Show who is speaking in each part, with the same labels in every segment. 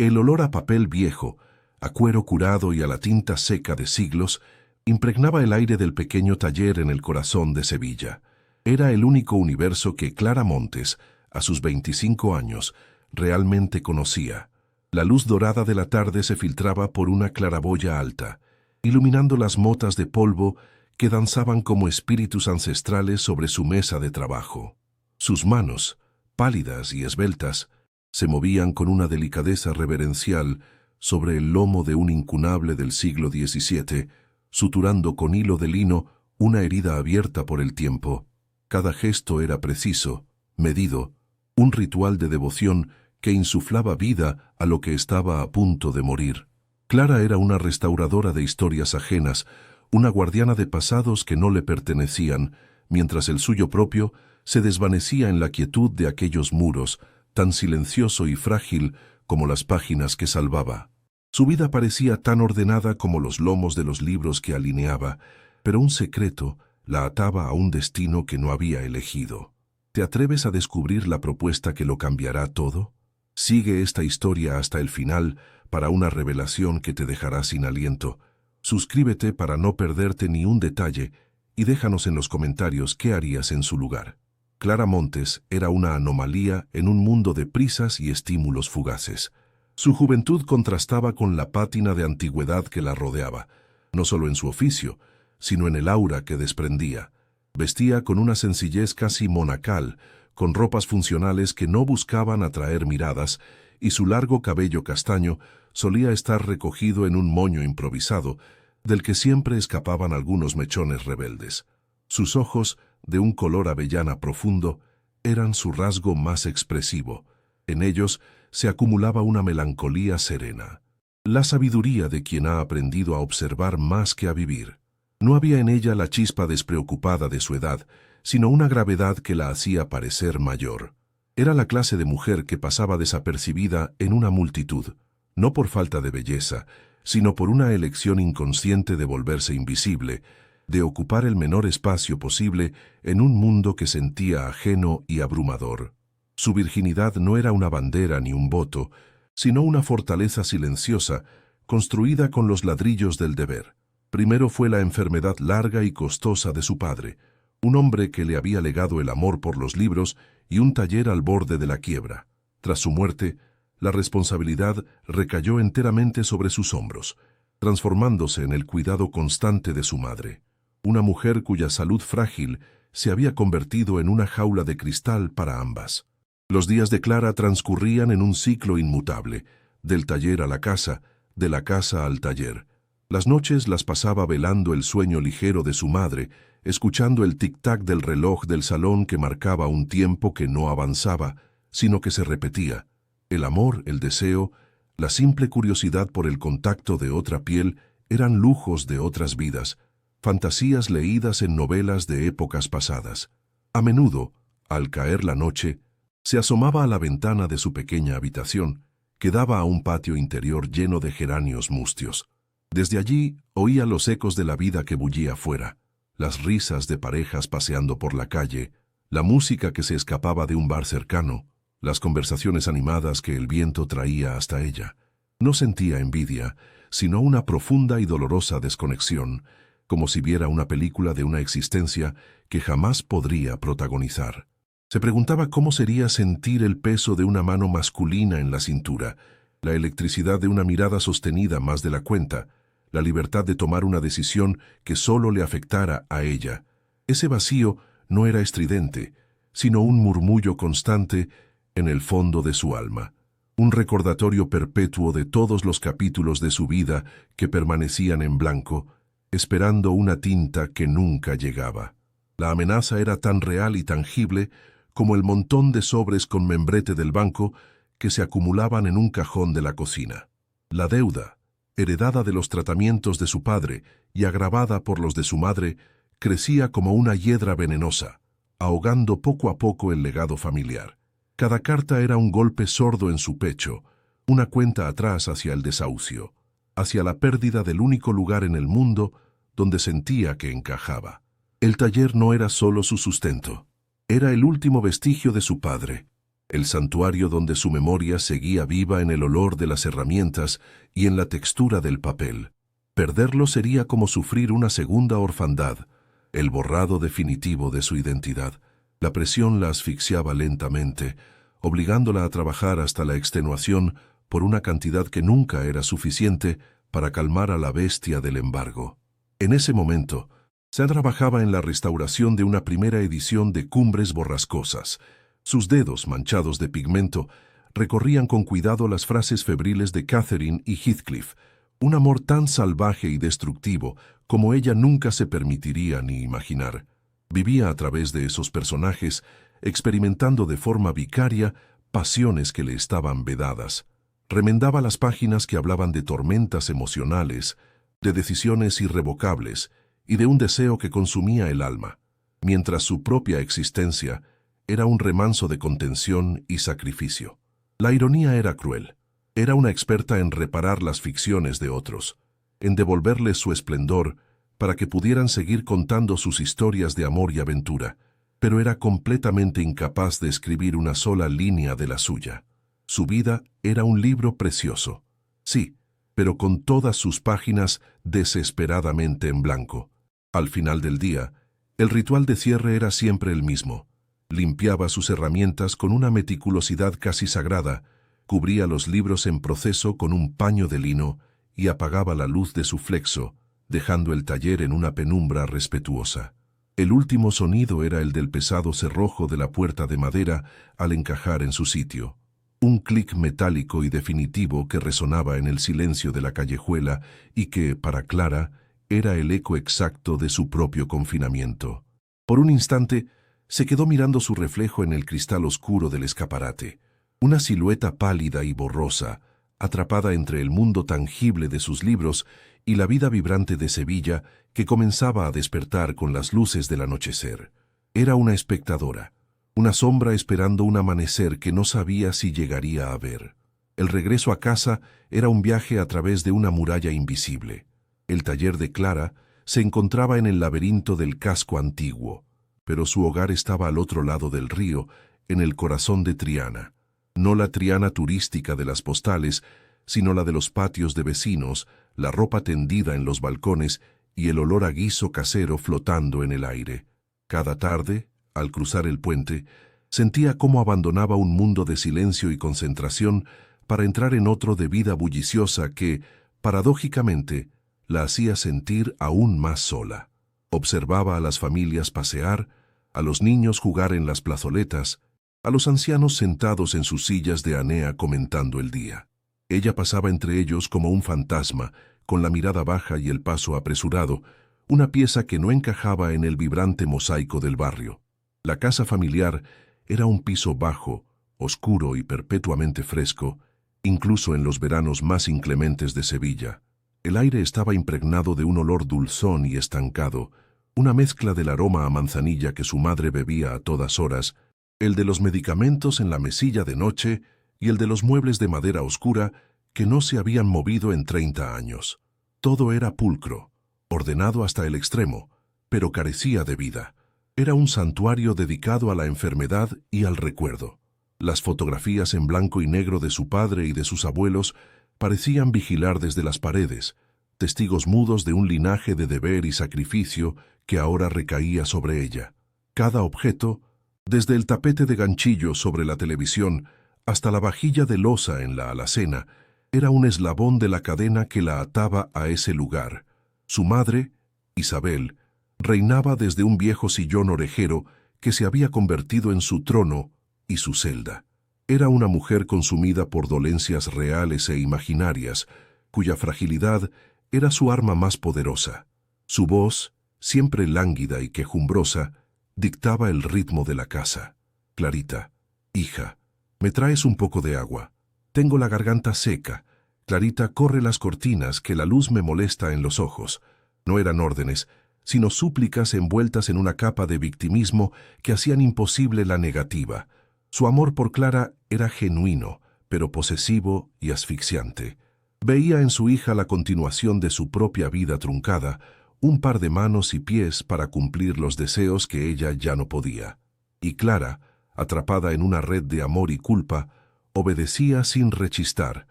Speaker 1: El olor a papel viejo, a cuero curado y a la tinta seca de siglos, impregnaba el aire del pequeño taller en el corazón de Sevilla. Era el único universo que Clara Montes, a sus 25 años, realmente conocía. La luz dorada de la tarde se filtraba por una claraboya alta, iluminando las motas de polvo que danzaban como espíritus ancestrales sobre su mesa de trabajo. Sus manos, pálidas y esbeltas, se movían con una delicadeza reverencial sobre el lomo de un incunable del siglo XVII, suturando con hilo de lino una herida abierta por el tiempo. Cada gesto era preciso, medido, un ritual de devoción que insuflaba vida a lo que estaba a punto de morir. Clara era una restauradora de historias ajenas, una guardiana de pasados que no le pertenecían, mientras el suyo propio se desvanecía en la quietud de aquellos muros, tan silencioso y frágil como las páginas que salvaba. Su vida parecía tan ordenada como los lomos de los libros que alineaba, pero un secreto la ataba a un destino que no había elegido. ¿Te atreves a descubrir la propuesta que lo cambiará todo? Sigue esta historia hasta el final para una revelación que te dejará sin aliento. Suscríbete para no perderte ni un detalle y déjanos en los comentarios qué harías en su lugar. Clara Montes era una anomalía en un mundo de prisas y estímulos fugaces. Su juventud contrastaba con la pátina de antigüedad que la rodeaba, no solo en su oficio, sino en el aura que desprendía. Vestía con una sencillez casi monacal, con ropas funcionales que no buscaban atraer miradas, y su largo cabello castaño solía estar recogido en un moño improvisado, del que siempre escapaban algunos mechones rebeldes. Sus ojos, de un color avellana profundo, eran su rasgo más expresivo. En ellos se acumulaba una melancolía serena, la sabiduría de quien ha aprendido a observar más que a vivir. No había en ella la chispa despreocupada de su edad, sino una gravedad que la hacía parecer mayor. Era la clase de mujer que pasaba desapercibida en una multitud, no por falta de belleza, sino por una elección inconsciente de volverse invisible, de ocupar el menor espacio posible en un mundo que sentía ajeno y abrumador. Su virginidad no era una bandera ni un voto, sino una fortaleza silenciosa, construida con los ladrillos del deber. Primero fue la enfermedad larga y costosa de su padre, un hombre que le había legado el amor por los libros y un taller al borde de la quiebra. Tras su muerte, la responsabilidad recayó enteramente sobre sus hombros, transformándose en el cuidado constante de su madre, una mujer cuya salud frágil se había convertido en una jaula de cristal para ambas. Los días de Clara transcurrían en un ciclo inmutable, del taller a la casa, de la casa al taller. Las noches las pasaba velando el sueño ligero de su madre, escuchando el tic-tac del reloj del salón que marcaba un tiempo que no avanzaba, sino que se repetía. El amor, el deseo, la simple curiosidad por el contacto de otra piel eran lujos de otras vidas, fantasías leídas en novelas de épocas pasadas. A menudo, al caer la noche, se asomaba a la ventana de su pequeña habitación, que daba a un patio interior lleno de geranios mustios. Desde allí oía los ecos de la vida que bullía fuera, las risas de parejas paseando por la calle, la música que se escapaba de un bar cercano, las conversaciones animadas que el viento traía hasta ella. No sentía envidia, sino una profunda y dolorosa desconexión, como si viera una película de una existencia que jamás podría protagonizar. Se preguntaba cómo sería sentir el peso de una mano masculina en la cintura, la electricidad de una mirada sostenida más de la cuenta, la libertad de tomar una decisión que solo le afectara a ella. Ese vacío no era estridente, sino un murmullo constante en el fondo de su alma, un recordatorio perpetuo de todos los capítulos de su vida que permanecían en blanco, esperando una tinta que nunca llegaba. La amenaza era tan real y tangible como el montón de sobres con membrete del banco que se acumulaban en un cajón de la cocina. La deuda, heredada de los tratamientos de su padre y agravada por los de su madre, crecía como una hiedra venenosa, ahogando poco a poco el legado familiar. Cada carta era un golpe sordo en su pecho, una cuenta atrás hacia el desahucio, hacia la pérdida del único lugar en el mundo donde sentía que encajaba. El taller no era solo su sustento, era el último vestigio de su padre, el santuario donde su memoria seguía viva en el olor de las herramientas y en la textura del papel. Perderlo sería como sufrir una segunda orfandad, el borrado definitivo de su identidad. La presión la asfixiaba lentamente, obligándola a trabajar hasta la extenuación por una cantidad que nunca era suficiente para calmar a la bestia del embargo. En ese momento, se trabajaba en la restauración de una primera edición de Cumbres Borrascosas. Sus dedos, manchados de pigmento, recorrían con cuidado las frases febriles de Catherine y Heathcliff, un amor tan salvaje y destructivo como ella nunca se permitiría ni imaginar. Vivía a través de esos personajes, experimentando de forma vicaria pasiones que le estaban vedadas. Remendaba las páginas que hablaban de tormentas emocionales, de decisiones irrevocables y de un deseo que consumía el alma, mientras su propia existencia era un remanso de contención y sacrificio. La ironía era cruel. Era una experta en reparar las ficciones de otros, en devolverles su esplendor para que pudieran seguir contando sus historias de amor y aventura, pero era completamente incapaz de escribir una sola línea de la suya. Su vida era un libro precioso, sí, pero con todas sus páginas desesperadamente en blanco. Al final del día, el ritual de cierre era siempre el mismo. Limpiaba sus herramientas con una meticulosidad casi sagrada, cubría los libros en proceso con un paño de lino y apagaba la luz de su flexo, dejando el taller en una penumbra respetuosa. El último sonido era el del pesado cerrojo de la puerta de madera al encajar en su sitio. Un clic metálico y definitivo que resonaba en el silencio de la callejuela y que, para Clara, era el eco exacto de su propio confinamiento. Por un instante, se quedó mirando su reflejo en el cristal oscuro del escaparate, una silueta pálida y borrosa, atrapada entre el mundo tangible de sus libros y la vida vibrante de Sevilla que comenzaba a despertar con las luces del anochecer. Era una espectadora, una sombra esperando un amanecer que no sabía si llegaría a ver. El regreso a casa era un viaje a través de una muralla invisible. El taller de Clara se encontraba en el laberinto del casco antiguo, pero su hogar estaba al otro lado del río, en el corazón de Triana. No la Triana turística de las postales, sino la de los patios de vecinos, la ropa tendida en los balcones y el olor a guiso casero flotando en el aire. Cada tarde, al cruzar el puente, sentía cómo abandonaba un mundo de silencio y concentración para entrar en otro de vida bulliciosa que, paradójicamente, la hacía sentir aún más sola. Observaba a las familias pasear, a los niños jugar en las plazoletas, a los ancianos sentados en sus sillas de Anea comentando el día. Ella pasaba entre ellos como un fantasma, con la mirada baja y el paso apresurado, una pieza que no encajaba en el vibrante mosaico del barrio. La casa familiar era un piso bajo, oscuro y perpetuamente fresco, incluso en los veranos más inclementes de Sevilla. El aire estaba impregnado de un olor dulzón y estancado, una mezcla del aroma a manzanilla que su madre bebía a todas horas, el de los medicamentos en la mesilla de noche y el de los muebles de madera oscura que no se habían movido en 30 años. Todo era pulcro, ordenado hasta el extremo, pero carecía de vida. Era un santuario dedicado a la enfermedad y al recuerdo. Las fotografías en blanco y negro de su padre y de sus abuelos parecían vigilar desde las paredes, testigos mudos de un linaje de deber y sacrificio que ahora recaía sobre ella. Cada objeto, desde el tapete de ganchillo sobre la televisión hasta la vajilla de loza en la alacena, era un eslabón de la cadena que la ataba a ese lugar. Su madre, Isabel, reinaba desde un viejo sillón orejero que se había convertido en su trono y su celda. Era una mujer consumida por dolencias reales e imaginarias, cuya fragilidad era su arma más poderosa. Su voz, siempre lánguida y quejumbrosa, dictaba el ritmo de la casa. Clarita, hija, ¿me traes un poco de agua? Tengo la garganta seca. Clarita, corre las cortinas, que la luz me molesta en los ojos. No eran órdenes, sino súplicas envueltas en una capa de victimismo que hacían imposible la negativa. Su amor por Clara era genuino, pero posesivo y asfixiante. Veía en su hija la continuación de su propia vida truncada, un par de manos y pies para cumplir los deseos que ella ya no podía. Y Clara, atrapada en una red de amor y culpa, obedecía sin rechistar,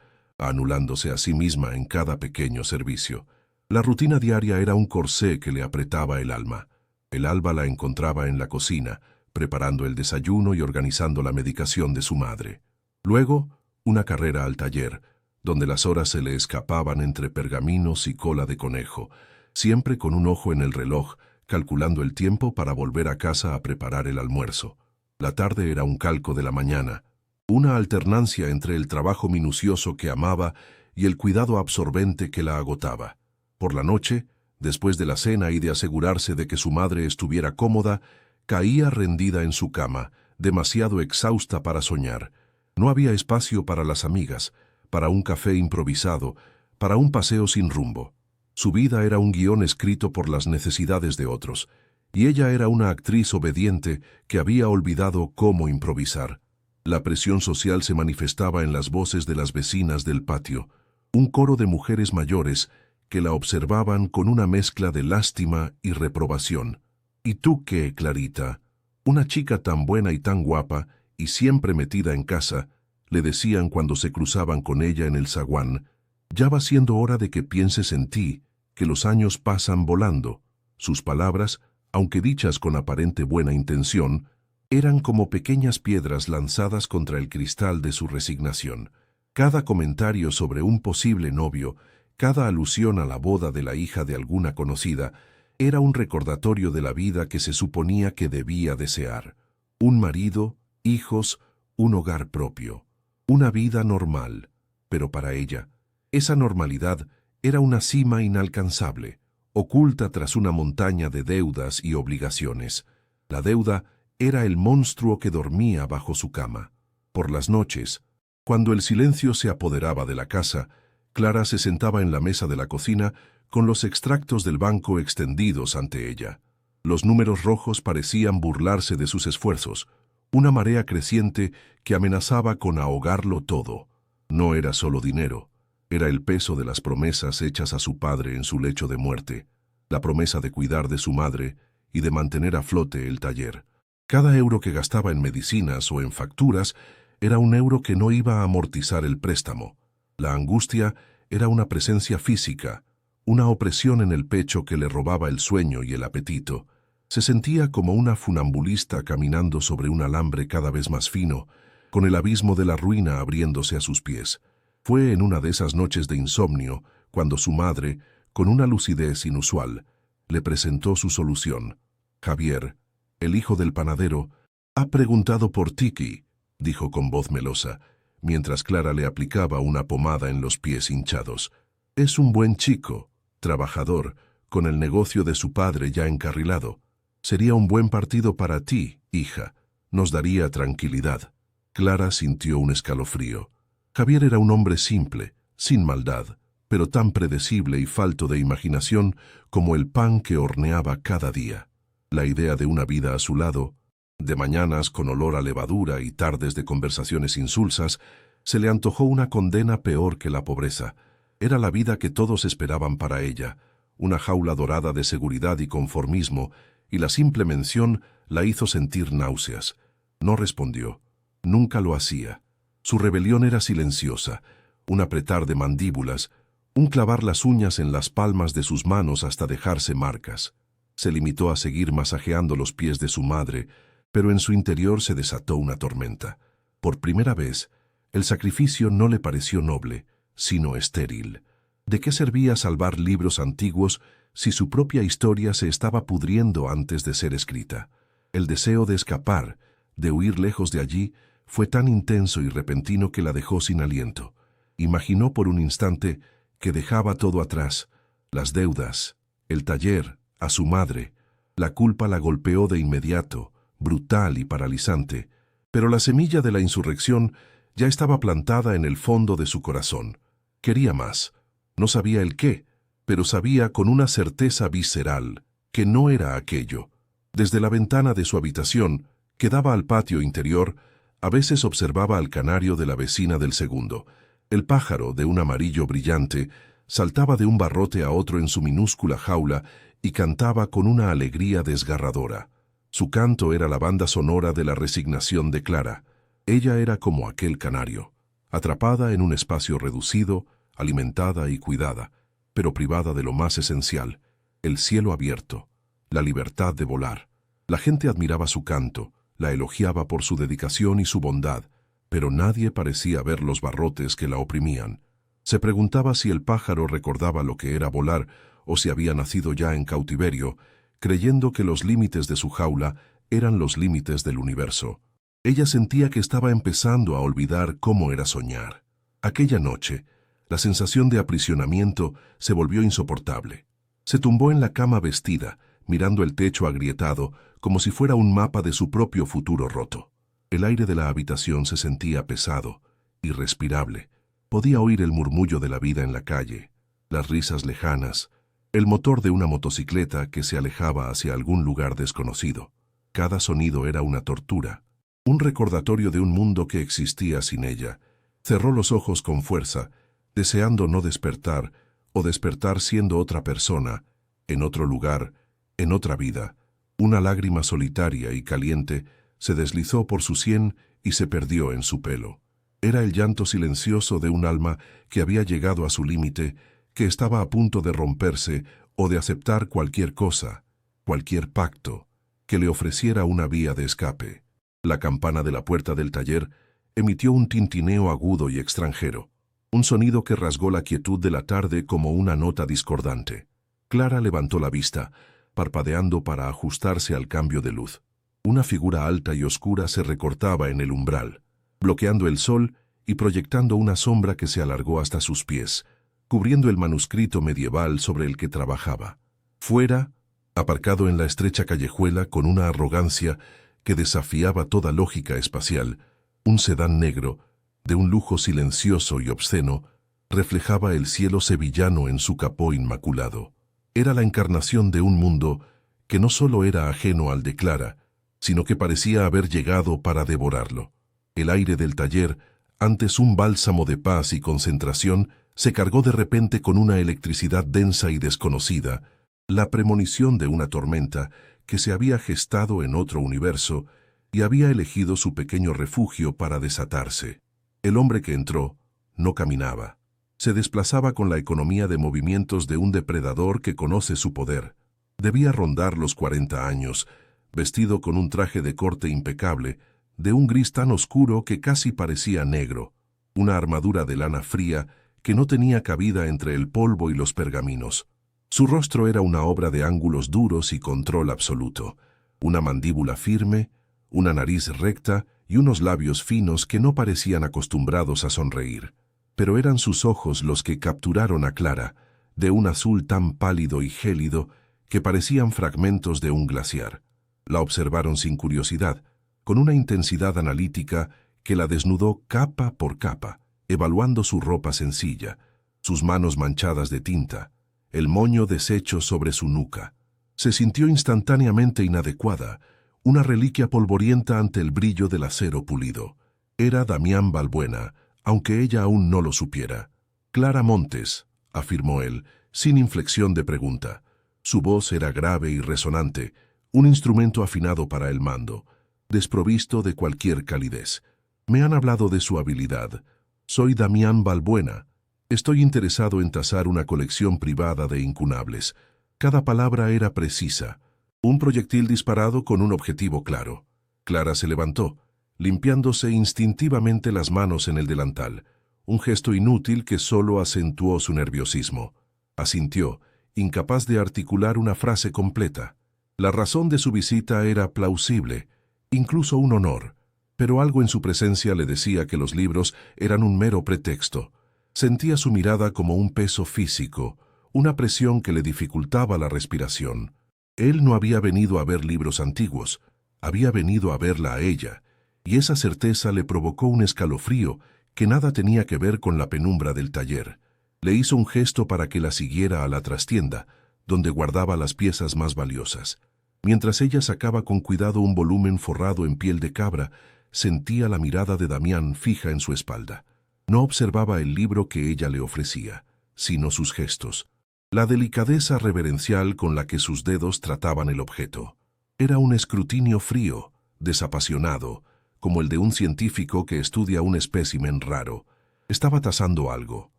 Speaker 1: anulándose a sí misma en cada pequeño servicio. La rutina diaria era un corsé que le apretaba el alma. El alba la encontraba en la cocina, preparando el desayuno y organizando la medicación de su madre. Luego, una carrera al taller, donde las horas se le escapaban entre pergaminos y cola de conejo, siempre con un ojo en el reloj, calculando el tiempo para volver a casa a preparar el almuerzo. La tarde era un calco de la mañana, una alternancia entre el trabajo minucioso que amaba y el cuidado absorbente que la agotaba. Por la noche, después de la cena y de asegurarse de que su madre estuviera cómoda, caía rendida en su cama, demasiado exhausta para soñar. No había espacio para las amigas, para un café improvisado, para un paseo sin rumbo. Su vida era un guión escrito por las necesidades de otros, y ella era una actriz obediente que había olvidado cómo improvisar. La presión social se manifestaba en las voces de las vecinas del patio, un coro de mujeres mayores que la observaban con una mezcla de lástima y reprobación. ¿Y tú qué, Clarita? Una chica tan buena y tan guapa, y siempre metida en casa, le decían cuando se cruzaban con ella en el zaguán, ya va siendo hora de que pienses en ti, que los años pasan volando. Sus palabras, aunque dichas con aparente buena intención, eran como pequeñas piedras lanzadas contra el cristal de su resignación. Cada comentario sobre un posible novio, cada alusión a la boda de la hija de alguna conocida, era un recordatorio de la vida que se suponía que debía desear. Un marido, hijos, un hogar propio. Una vida normal. Pero para ella, esa normalidad era una cima inalcanzable, oculta tras una montaña de deudas y obligaciones. La deuda era el monstruo que dormía bajo su cama. Por las noches, cuando el silencio se apoderaba de la casa, Clara se sentaba en la mesa de la cocina con los extractos del banco extendidos ante ella. Los números rojos parecían burlarse de sus esfuerzos, una marea creciente que amenazaba con ahogarlo todo. No era solo dinero, era el peso de las promesas hechas a su padre en su lecho de muerte, la promesa de cuidar de su madre y de mantener a flote el taller. Cada euro que gastaba en medicinas o en facturas era un euro que no iba a amortizar el préstamo. La angustia era una presencia física, una opresión en el pecho que le robaba el sueño y el apetito. Se sentía como una funambulista caminando sobre un alambre cada vez más fino, con el abismo de la ruina abriéndose a sus pies. Fue en una de esas noches de insomnio cuando su madre, con una lucidez inusual, le presentó su solución. Javier, el hijo del panadero, ha preguntado por Tiki, dijo con voz melosa, mientras Clara le aplicaba una pomada en los pies hinchados. Es un buen chico, trabajador, con el negocio de su padre ya encarrilado. Sería un buen partido para ti, hija. Nos daría tranquilidad. Clara sintió un escalofrío. Javier era un hombre simple, sin maldad, pero tan predecible y falto de imaginación como el pan que horneaba cada día. La idea de una vida a su lado, de mañanas con olor a levadura y tardes de conversaciones insulsas, se le antojó una condena peor que la pobreza. Era la vida que todos esperaban para ella, una jaula dorada de seguridad y conformismo, y la simple mención la hizo sentir náuseas. No respondió. Nunca lo hacía. Su rebelión era silenciosa, un apretar de mandíbulas, un clavar las uñas en las palmas de sus manos hasta dejarse marcas. Se limitó a seguir masajeando los pies de su madre, pero en su interior se desató una tormenta. Por primera vez, el sacrificio no le pareció noble, sino estéril. ¿De qué servía salvar libros antiguos si su propia historia se estaba pudriendo antes de ser escrita? El deseo de escapar, de huir lejos de allí, fue tan intenso y repentino que la dejó sin aliento. Imaginó por un instante que dejaba todo atrás, las deudas, el taller, a su madre. La culpa la golpeó de inmediato, brutal y paralizante, pero la semilla de la insurrección ya estaba plantada en el fondo de su corazón. Quería más. No sabía el qué, pero sabía con una certeza visceral que no era aquello. Desde la ventana de su habitación, que daba al patio interior, a veces observaba al canario de la vecina del segundo. El pájaro, de un amarillo brillante, saltaba de un barrote a otro en su minúscula jaula y cantaba con una alegría desgarradora. Su canto era la banda sonora de la resignación de Clara. Ella era como aquel canario, atrapada en un espacio reducido, alimentada y cuidada, pero privada de lo más esencial, el cielo abierto, la libertad de volar. La gente admiraba su canto, la elogiaba por su dedicación y su bondad, pero nadie parecía ver los barrotes que la oprimían. Se preguntaba si el pájaro recordaba lo que era volar o si había nacido ya en cautiverio, creyendo que los límites de su jaula eran los límites del universo. Ella sentía que estaba empezando a olvidar cómo era soñar. Aquella noche, la sensación de aprisionamiento se volvió insoportable. Se tumbó en la cama vestida, mirando el techo agrietado, como si fuera un mapa de su propio futuro roto. El aire de la habitación se sentía pesado, irrespirable. Podía oír el murmullo de la vida en la calle, las risas lejanas, el motor de una motocicleta que se alejaba hacia algún lugar desconocido. Cada sonido era una tortura, un recordatorio de un mundo que existía sin ella. Cerró los ojos con fuerza, deseando no despertar, o despertar siendo otra persona, en otro lugar, en otra vida. Una lágrima solitaria y caliente se deslizó por su sien y se perdió en su pelo. Era el llanto silencioso de un alma que había llegado a su límite, que estaba a punto de romperse o de aceptar cualquier cosa, cualquier pacto, que le ofreciera una vía de escape. La campana de la puerta del taller emitió un tintineo agudo y extranjero, un sonido que rasgó la quietud de la tarde como una nota discordante. Clara levantó la vista, parpadeando para ajustarse al cambio de luz. Una figura alta y oscura se recortaba en el umbral, bloqueando el sol y proyectando una sombra que se alargó hasta sus pies, cubriendo el manuscrito medieval sobre el que trabajaba. Fuera, aparcado en la estrecha callejuela con una arrogancia que desafiaba toda lógica espacial, un sedán negro, de un lujo silencioso y obsceno, reflejaba el cielo sevillano en su capó inmaculado. Era la encarnación de un mundo que no solo era ajeno al de Clara, sino que parecía haber llegado para devorarlo. El aire del taller, antes un bálsamo de paz y concentración, se cargó de repente con una electricidad densa y desconocida, la premonición de una tormenta que se había gestado en otro universo y había elegido su pequeño refugio para desatarse. El hombre que entró no caminaba. Se desplazaba con la economía de movimientos de un depredador que conoce su poder. Debía rondar los 40 años, vestido con un traje de corte impecable, de un gris tan oscuro que casi parecía negro, una armadura de lana fría que no tenía cabida entre el polvo y los pergaminos. Su rostro era una obra de ángulos duros y control absoluto, una mandíbula firme, una nariz recta y unos labios finos que no parecían acostumbrados a sonreír. Pero eran sus ojos los que capturaron a Clara, de un azul tan pálido y gélido que parecían fragmentos de un glaciar. La observaron sin curiosidad, con una intensidad analítica que la desnudó capa por capa, evaluando su ropa sencilla, sus manos manchadas de tinta, el moño deshecho sobre su nuca. Se sintió instantáneamente inadecuada, una reliquia polvorienta ante el brillo del acero pulido. Era Damián Balbuena, aunque ella aún no lo supiera. «Clara Montes», afirmó él, sin inflexión de pregunta. Su voz era grave y resonante, un instrumento afinado para el mando, desprovisto de cualquier calidez. «Me han hablado de su habilidad. Soy Damián Balbuena. Estoy interesado en tasar una colección privada de incunables». Cada palabra era precisa, un proyectil disparado con un objetivo claro. Clara se levantó, limpiándose instintivamente las manos en el delantal, un gesto inútil que solo acentuó su nerviosismo. Asintió, incapaz de articular una frase completa. La razón de su visita era plausible, incluso un honor, pero algo en su presencia le decía que los libros eran un mero pretexto. Sentía su mirada como un peso físico, una presión que le dificultaba la respiración. Él no había venido a ver libros antiguos, había venido a verla a ella, y esa certeza le provocó un escalofrío que nada tenía que ver con la penumbra del taller. Le hizo un gesto para que la siguiera a la trastienda, donde guardaba las piezas más valiosas. Mientras ella sacaba con cuidado un volumen forrado en piel de cabra, sentía la mirada de Damián fija en su espalda. No observaba el libro que ella le ofrecía, sino sus gestos, la delicadeza reverencial con la que sus dedos trataban el objeto. Era un escrutinio frío, desapasionado, como el de un científico que estudia un espécimen raro. Estaba tasando algo,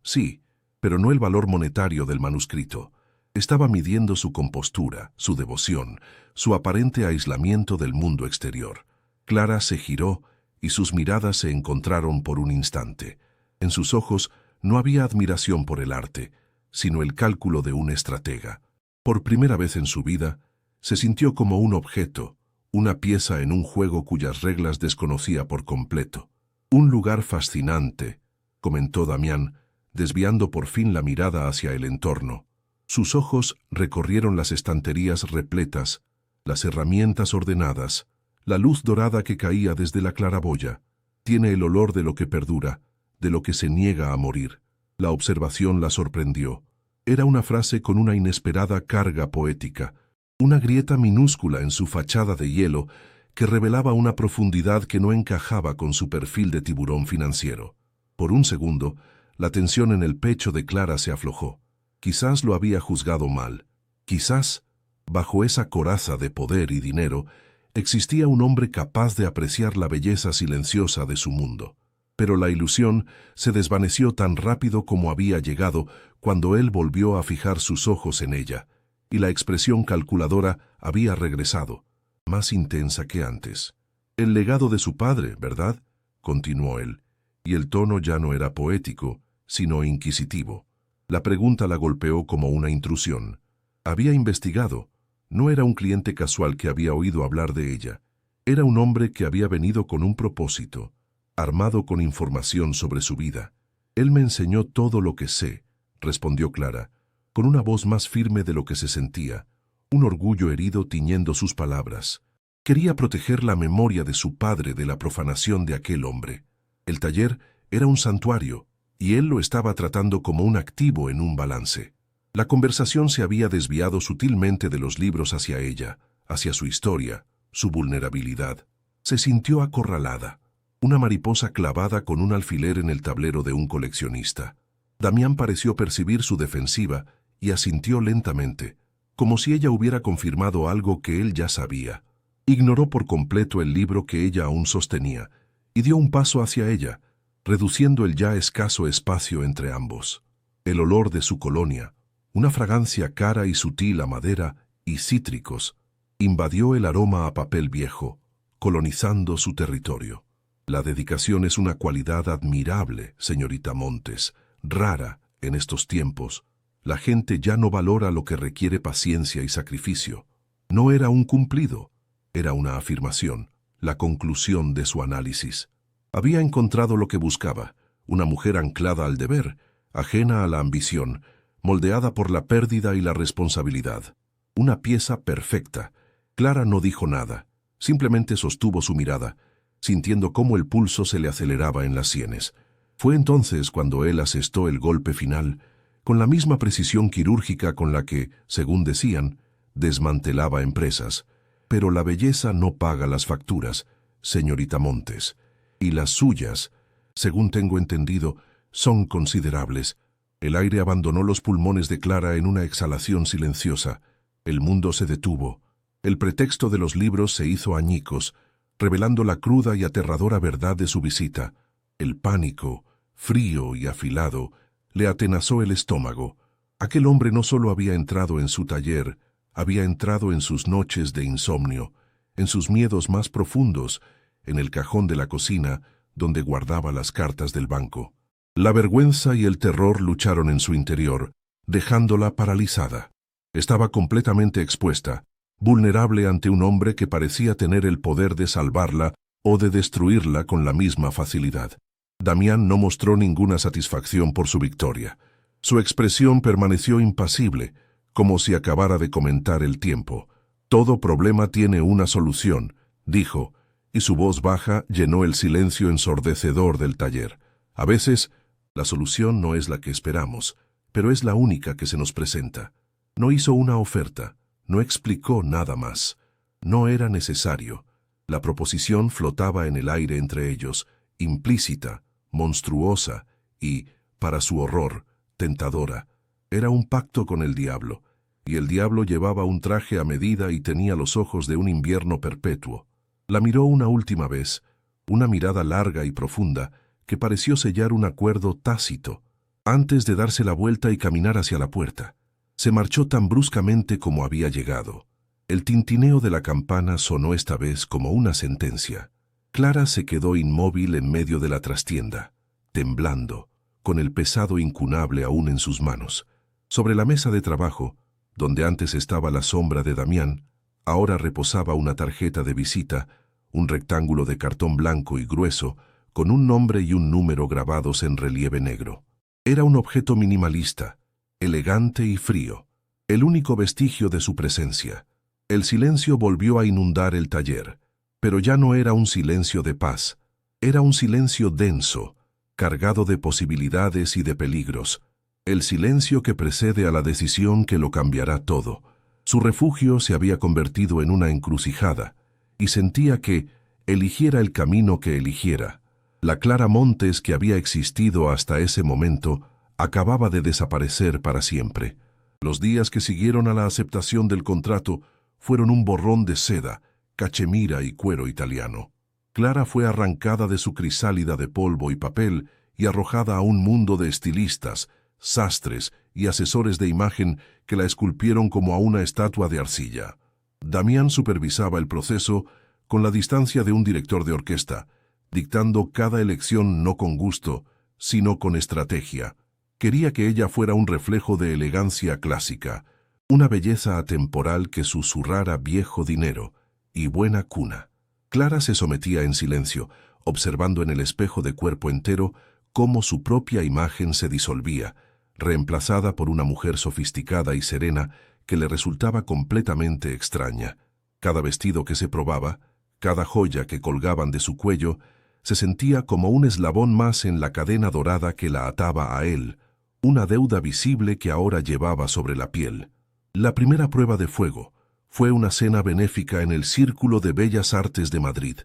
Speaker 1: sí, pero no el valor monetario del manuscrito. Estaba midiendo su compostura, su devoción, su aparente aislamiento del mundo exterior. Clara se giró y sus miradas se encontraron por un instante. En sus ojos no había admiración por el arte, sino el cálculo de un estratega. Por primera vez en su vida, se sintió como un objeto, una pieza en un juego cuyas reglas desconocía por completo. Un lugar fascinante, comentó Damián, desviando por fin la mirada hacia el entorno. Sus ojos recorrieron las estanterías repletas, las herramientas ordenadas, la luz dorada que caía desde la claraboya. Tiene el olor de lo que perdura, de lo que se niega a morir. La observación la sorprendió. Era una frase con una inesperada carga poética, una grieta minúscula en su fachada de hielo que revelaba una profundidad que no encajaba con su perfil de tiburón financiero. Por un segundo, la tensión en el pecho de Clara se aflojó. Quizás lo había juzgado mal. Quizás, bajo esa coraza de poder y dinero, existía un hombre capaz de apreciar la belleza silenciosa de su mundo. Pero la ilusión se desvaneció tan rápido como había llegado cuando él volvió a fijar sus ojos en ella, y la expresión calculadora había regresado, más intensa que antes. El legado de su padre, ¿verdad?, continuó él, y el tono ya no era poético, sino inquisitivo. La pregunta la golpeó como una intrusión. Había investigado. No era un cliente casual que había oído hablar de ella. Era un hombre que había venido con un propósito, armado con información sobre su vida. Él me enseñó todo lo que sé, respondió Clara, con una voz más firme de lo que se sentía, un orgullo herido tiñendo sus palabras. Quería proteger la memoria de su padre de la profanación de aquel hombre. El taller era un santuario, y él lo estaba tratando como un activo en un balance. La conversación se había desviado sutilmente de los libros hacia ella, hacia su historia, su vulnerabilidad. Se sintió acorralada, una mariposa clavada con un alfiler en el tablero de un coleccionista. Damián pareció percibir su defensiva y asintió lentamente, como si ella hubiera confirmado algo que él ya sabía. Ignoró por completo el libro que ella aún sostenía y dio un paso hacia ella, reduciendo el ya escaso espacio entre ambos. El olor de su colonia, una fragancia cara y sutil a madera y cítricos, invadió el aroma a papel viejo, colonizando su territorio. La dedicación es una cualidad admirable, señorita Montes, rara en estos tiempos. La gente ya no valora lo que requiere paciencia y sacrificio. No era un cumplido, era una afirmación, la conclusión de su análisis. Había encontrado lo que buscaba, una mujer anclada al deber, ajena a la ambición, moldeada por la pérdida y la responsabilidad. Una pieza perfecta. Clara no dijo nada, simplemente sostuvo su mirada, sintiendo cómo el pulso se le aceleraba en las sienes. Fue entonces cuando él asestó el golpe final, con la misma precisión quirúrgica con la que, según decían, desmantelaba empresas. Pero la belleza no paga las facturas, señorita Montes. Y las suyas, según tengo entendido, son considerables. El aire abandonó los pulmones de Clara en una exhalación silenciosa. El mundo se detuvo. El pretexto de los libros se hizo añicos, revelando la cruda y aterradora verdad de su visita. El pánico, frío y afilado, le atenazó el estómago. Aquel hombre no solo había entrado en su taller, había entrado en sus noches de insomnio, en sus miedos más profundos, en el cajón de la cocina, donde guardaba las cartas del banco. La vergüenza y el terror lucharon en su interior, dejándola paralizada. Estaba completamente expuesta, vulnerable ante un hombre que parecía tener el poder de salvarla o de destruirla con la misma facilidad. Damián no mostró ninguna satisfacción por su victoria. Su expresión permaneció impasible, como si acabara de comentar el tiempo. Todo problema tiene una solución, dijo, y su voz baja llenó el silencio ensordecedor del taller. A veces, la solución no es la que esperamos, pero es la única que se nos presenta. No hizo una oferta, no explicó nada más. No era necesario. La proposición flotaba en el aire entre ellos, implícita, monstruosa y, para su horror, tentadora. Era un pacto con el diablo. y el diablo llevaba un traje a medida y tenía los ojos de un invierno perpetuo. La miró una última vez, una mirada larga y profunda que pareció sellar un acuerdo tácito, antes de darse la vuelta y caminar hacia la puerta. Se marchó tan bruscamente como había llegado. El tintineo de la campana sonó esta vez como una sentencia. Clara se quedó inmóvil en medio de la trastienda, temblando, con el pesado incunable aún en sus manos. Sobre la mesa de trabajo, donde antes estaba la sombra de Damián, ahora reposaba una tarjeta de visita, un rectángulo de cartón blanco y grueso, con un nombre y un número grabados en relieve negro. Era un objeto minimalista, elegante y frío, el único vestigio de su presencia. El silencio volvió a inundar el taller, pero ya no era un silencio de paz, era un silencio denso, cargado de posibilidades y de peligros, el silencio que precede a la decisión que lo cambiará todo. Su refugio se había convertido en una encrucijada, y sentía que, eligiera el camino que eligiera, la Clara Montes que había existido hasta ese momento acababa de desaparecer para siempre. Los días que siguieron a la aceptación del contrato fueron un borrón de seda, cachemira y cuero italiano. Clara fue arrancada de su crisálida de polvo y papel y arrojada a un mundo de estilistas, sastres y asesores de imagen que la esculpieron como a una estatua de arcilla. Damián supervisaba el proceso con la distancia de un director de orquesta, dictando cada elección no con gusto, sino con estrategia. Quería que ella fuera un reflejo de elegancia clásica, una belleza atemporal que susurrara viejo dinero y buena cuna. Clara se sometía en silencio, observando en el espejo de cuerpo entero cómo su propia imagen se disolvía, reemplazada por una mujer sofisticada y serena que le resultaba completamente extraña. Cada vestido que se probaba, cada joya que colgaban de su cuello, se sentía como un eslabón más en la cadena dorada que la ataba a él, una deuda visible que ahora llevaba sobre la piel. La primera prueba de fuego fue una cena benéfica en el Círculo de Bellas Artes de Madrid,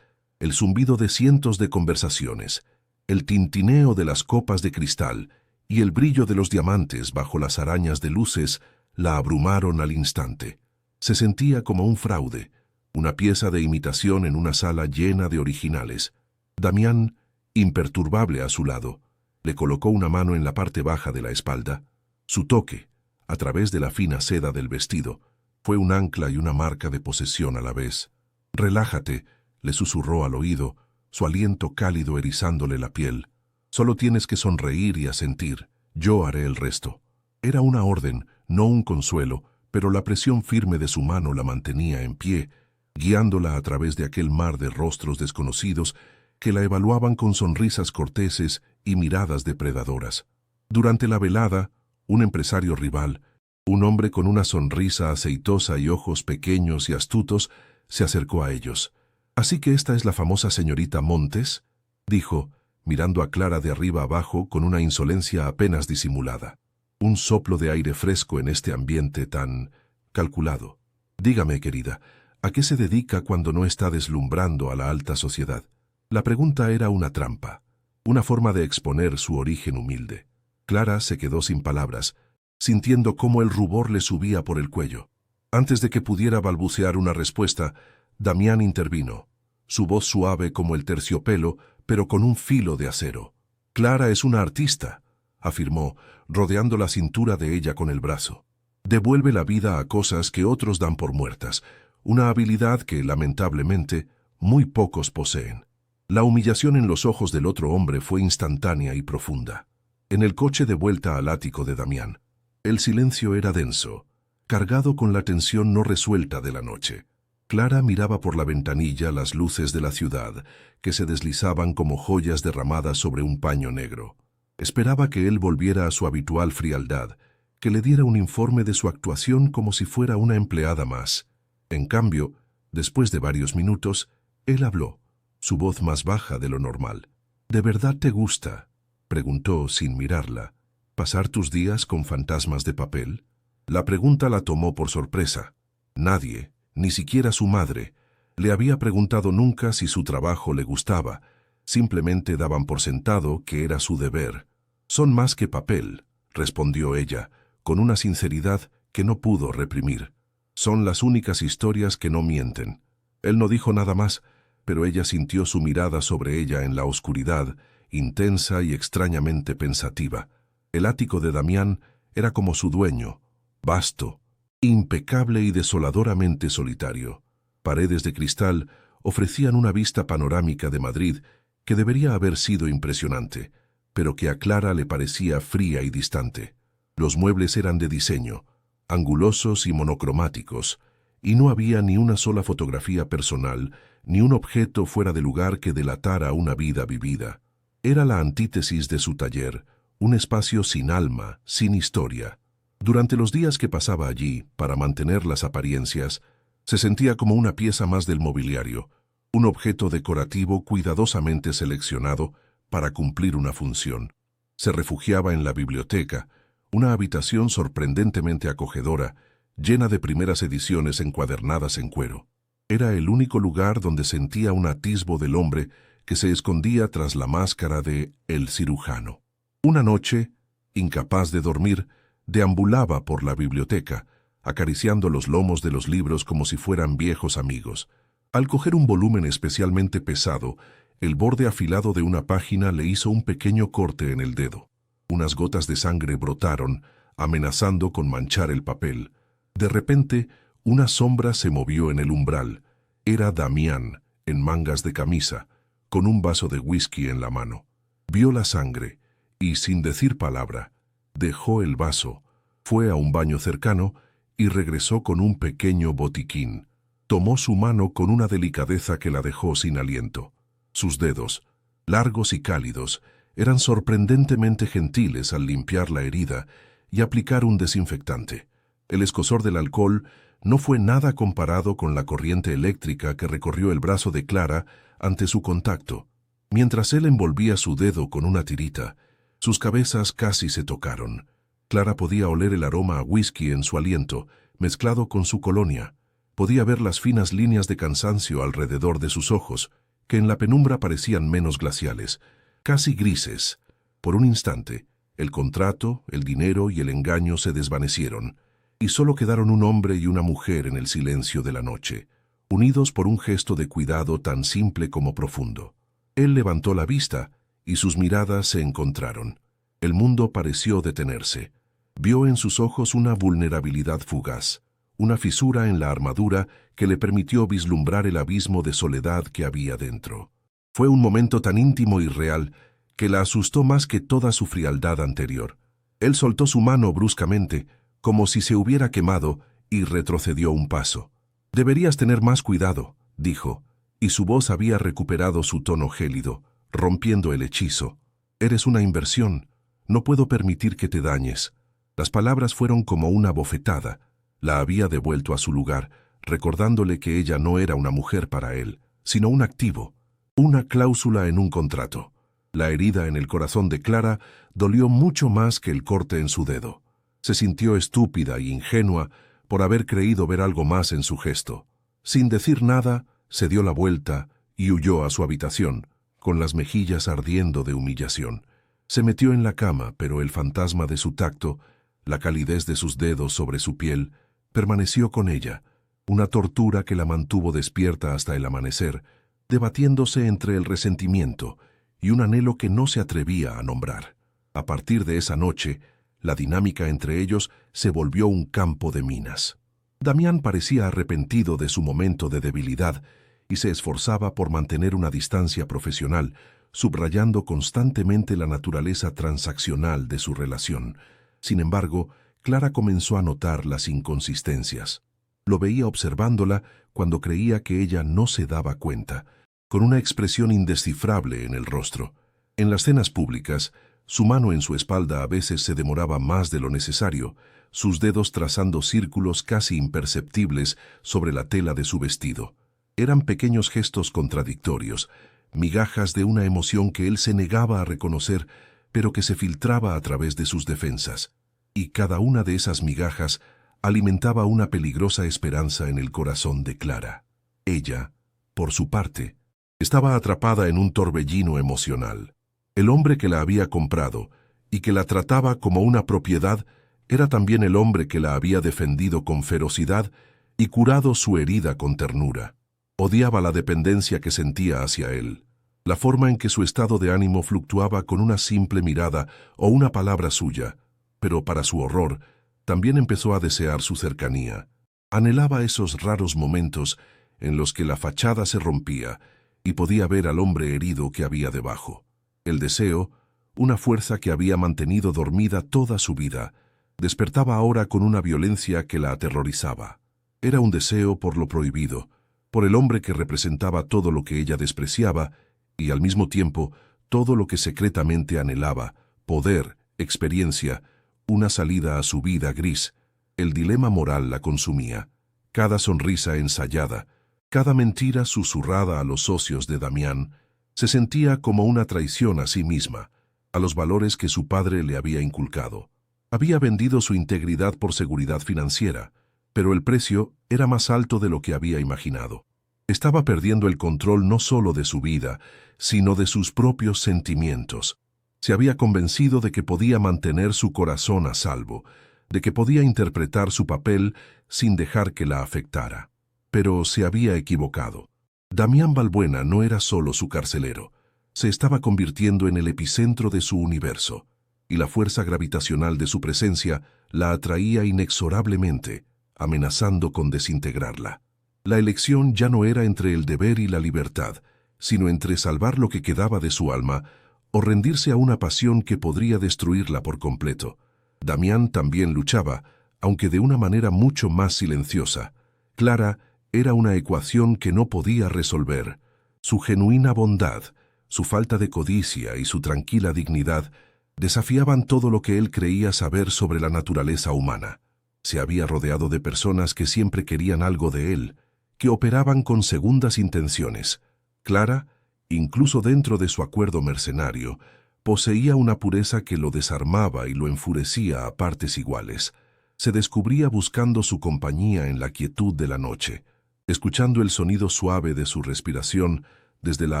Speaker 1: el zumbido de cientos de conversaciones, el tintineo de las copas de cristal y el brillo de los diamantes bajo las arañas de luces la abrumaron al instante. Se sentía como un fraude, una pieza de imitación en una sala llena de originales. Damián, imperturbable a su lado, le colocó una mano en la parte baja de la espalda. Su toque, a través de la fina seda del vestido, fue un ancla y una marca de posesión a la vez. «Relájate», le susurró al oído, su aliento cálido erizándole la piel. «Solo tienes que sonreír y asentir. Yo haré el resto». Era una orden, no un consuelo, pero la presión firme de su mano la mantenía en pie, guiándola a través de aquel mar de rostros desconocidos que la evaluaban con sonrisas corteses y miradas depredadoras. Durante la velada, un empresario rival, un hombre con una sonrisa aceitosa y ojos pequeños y astutos, se acercó a ellos. «¿Así que esta es la famosa señorita Montes?», dijo, mirando a Clara de arriba abajo con una insolencia apenas disimulada. Un soplo de aire fresco en este ambiente tan calculado. «Dígame, querida, ¿a qué se dedica cuando no está deslumbrando a la alta sociedad?». La pregunta era una trampa, una forma de exponer su origen humilde. Clara se quedó sin palabras, sintiendo cómo el rubor le subía por el cuello. Antes de que pudiera balbucear una respuesta, Damián intervino, su voz suave como el terciopelo, pero con un filo de acero. «Clara es una artista», afirmó, rodeando la cintura de ella con el brazo. «Devuelve la vida a cosas que otros dan por muertas, una habilidad que, lamentablemente, muy pocos poseen». La humillación en los ojos del otro hombre fue instantánea y profunda. En el coche de vuelta al ático de Damián, el silencio era denso, cargado con la tensión no resuelta de la noche. Clara miraba por la ventanilla las luces de la ciudad, que se deslizaban como joyas derramadas sobre un paño negro. Esperaba que él volviera a su habitual frialdad, que le diera un informe de su actuación como si fuera una empleada más. En cambio, después de varios minutos, él habló, su voz más baja de lo normal. «¿De verdad te gusta?», preguntó sin mirarla, «pasar tus días con fantasmas de papel». La pregunta la tomó por sorpresa. Nadie, ni siquiera su madre, le había preguntado nunca si su trabajo le gustaba. Simplemente daban por sentado que era su deber. «Son más que papel», respondió ella, con una sinceridad que no pudo reprimir. Son las únicas historias que no mienten. Él no dijo nada más, pero ella sintió su mirada sobre ella en la oscuridad, intensa y extrañamente pensativa. El ático de Damián era como su dueño, vasto, impecable y desoladoramente solitario. Paredes de cristal ofrecían una vista panorámica de Madrid que debería haber sido impresionante, pero que a Clara le parecía fría y distante. Los muebles eran de diseño, angulosos y monocromáticos, y no había ni una sola fotografía personal, ni un objeto fuera de lugar que delatara una vida vivida. Era la antítesis de su taller, un espacio sin alma, sin historia. Durante los días que pasaba allí, para mantener las apariencias, se sentía como una pieza más del mobiliario, un objeto decorativo cuidadosamente seleccionado para cumplir una función. Se refugiaba en la biblioteca, una habitación sorprendentemente acogedora, llena de primeras ediciones encuadernadas en cuero. Era el único lugar donde sentía un atisbo del hombre que se escondía tras la máscara de El Cirujano. Una noche, incapaz de dormir, deambulaba por la biblioteca, acariciando los lomos de los libros como si fueran viejos amigos. Al coger un volumen especialmente pesado, el borde afilado de una página le hizo un pequeño corte en el dedo. Unas gotas de sangre brotaron, amenazando con manchar el papel. De repente, una sombra se movió en el umbral. Era Damián, en mangas de camisa, con un vaso de whisky en la mano. Vio la sangre y, sin decir palabra, dejó el vaso, fue a un baño cercano y regresó con un pequeño botiquín. Tomó su mano con una delicadeza que la dejó sin aliento. Sus dedos, largos y cálidos, eran sorprendentemente gentiles al limpiar la herida y aplicar un desinfectante. El escozor del alcohol no fue nada comparado con la corriente eléctrica que recorrió el brazo de Clara ante su contacto. Mientras él envolvía su dedo con una tirita, sus cabezas casi se tocaron. Clara podía oler el aroma a whisky en su aliento, mezclado con su colonia. Podía ver las finas líneas de cansancio alrededor de sus ojos, que en la penumbra parecían menos glaciales, casi grises. Por un instante, el contrato, el dinero y el engaño se desvanecieron, y solo quedaron un hombre y una mujer en el silencio de la noche, unidos por un gesto de cuidado tan simple como profundo. Él levantó la vista, y sus miradas se encontraron. El mundo pareció detenerse. Vio en sus ojos una vulnerabilidad fugaz, una fisura en la armadura que le permitió vislumbrar el abismo de soledad que había dentro. Fue un momento tan íntimo y real que la asustó más que toda su frialdad anterior. Él soltó su mano bruscamente, como si se hubiera quemado, y retrocedió un paso. «Deberías tener más cuidado», dijo, y su voz había recuperado su tono gélido, rompiendo el hechizo. «Eres una inversión. No puedo permitir que te dañes». Las palabras fueron como una bofetada. La había devuelto a su lugar, recordándole que ella no era una mujer para él, sino un activo, una cláusula en un contrato. La herida en el corazón de Clara dolió mucho más que el corte en su dedo. Se sintió estúpida y ingenua por haber creído ver algo más en su gesto. Sin decir nada, se dio la vuelta y huyó a su habitación, con las mejillas ardiendo de humillación. Se metió en la cama, pero el fantasma de su tacto, la calidez de sus dedos sobre su piel, permaneció con ella, una tortura que la mantuvo despierta hasta el amanecer, debatiéndose entre el resentimiento y un anhelo que no se atrevía a nombrar. A partir de esa noche, la dinámica entre ellos se volvió un campo de minas. Damián parecía arrepentido de su momento de debilidad y se esforzaba por mantener una distancia profesional, subrayando constantemente la naturaleza transaccional de su relación. Sin embargo, Clara comenzó a notar las inconsistencias. Lo veía observándola cuando creía que ella no se daba cuenta, con una expresión indescifrable en el rostro. En las cenas públicas, su mano en su espalda a veces se demoraba más de lo necesario, sus dedos trazando círculos casi imperceptibles sobre la tela de su vestido. Eran pequeños gestos contradictorios, migajas de una emoción que él se negaba a reconocer, pero que se filtraba a través de sus defensas. Y cada una de esas migajas alimentaba una peligrosa esperanza en el corazón de Clara. Ella, por su parte, estaba atrapada en un torbellino emocional. El hombre que la había comprado y que la trataba como una propiedad Era también el hombre que la había defendido con ferocidad y curado su herida con ternura. Odiaba la dependencia que sentía hacia él, la forma en que su estado de ánimo fluctuaba con una simple mirada o una palabra suya, pero para su horror, también empezó a desear su cercanía. Anhelaba esos raros momentos en los que la fachada se rompía y podía ver al hombre herido que había debajo. El deseo, una fuerza que había mantenido dormida toda su vida, despertaba ahora con una violencia que la aterrorizaba. Era un deseo por lo prohibido, por el hombre que representaba todo lo que ella despreciaba y al mismo tiempo todo lo que secretamente anhelaba: poder, experiencia, una salida a su vida gris. El dilema moral la consumía. Cada sonrisa ensayada, cada mentira susurrada a los socios de Damián, se sentía como una traición a sí misma, a los valores que su padre le había inculcado. Había vendido su integridad por seguridad financiera, pero el precio era más alto de lo que había imaginado. Estaba perdiendo el control no solo de su vida, sino de sus propios sentimientos. Se había convencido de que podía mantener su corazón a salvo, de que podía interpretar su papel sin dejar que la afectara. Pero se había equivocado. Damián Balbuena no era solo su carcelero. Se estaba convirtiendo en el epicentro de su universo, y la fuerza gravitacional de su presencia la atraía inexorablemente, amenazando con desintegrarla. La elección ya no era entre el deber y la libertad, sino entre salvar lo que quedaba de su alma o rendirse a una pasión que podría destruirla por completo. Damián también luchaba, aunque de una manera mucho más silenciosa. Clara era una ecuación que no podía resolver. Su genuina bondad, su falta de codicia y su tranquila dignidad desafiaban todo lo que él creía saber sobre la naturaleza humana. Se había rodeado de personas que siempre querían algo de él, que operaban con segundas intenciones. Clara, incluso dentro de su acuerdo mercenario, poseía una pureza que lo desarmaba y lo enfurecía a partes iguales. Se descubría buscando su compañía en la quietud de la noche, escuchando el sonido suave de su respiración desde la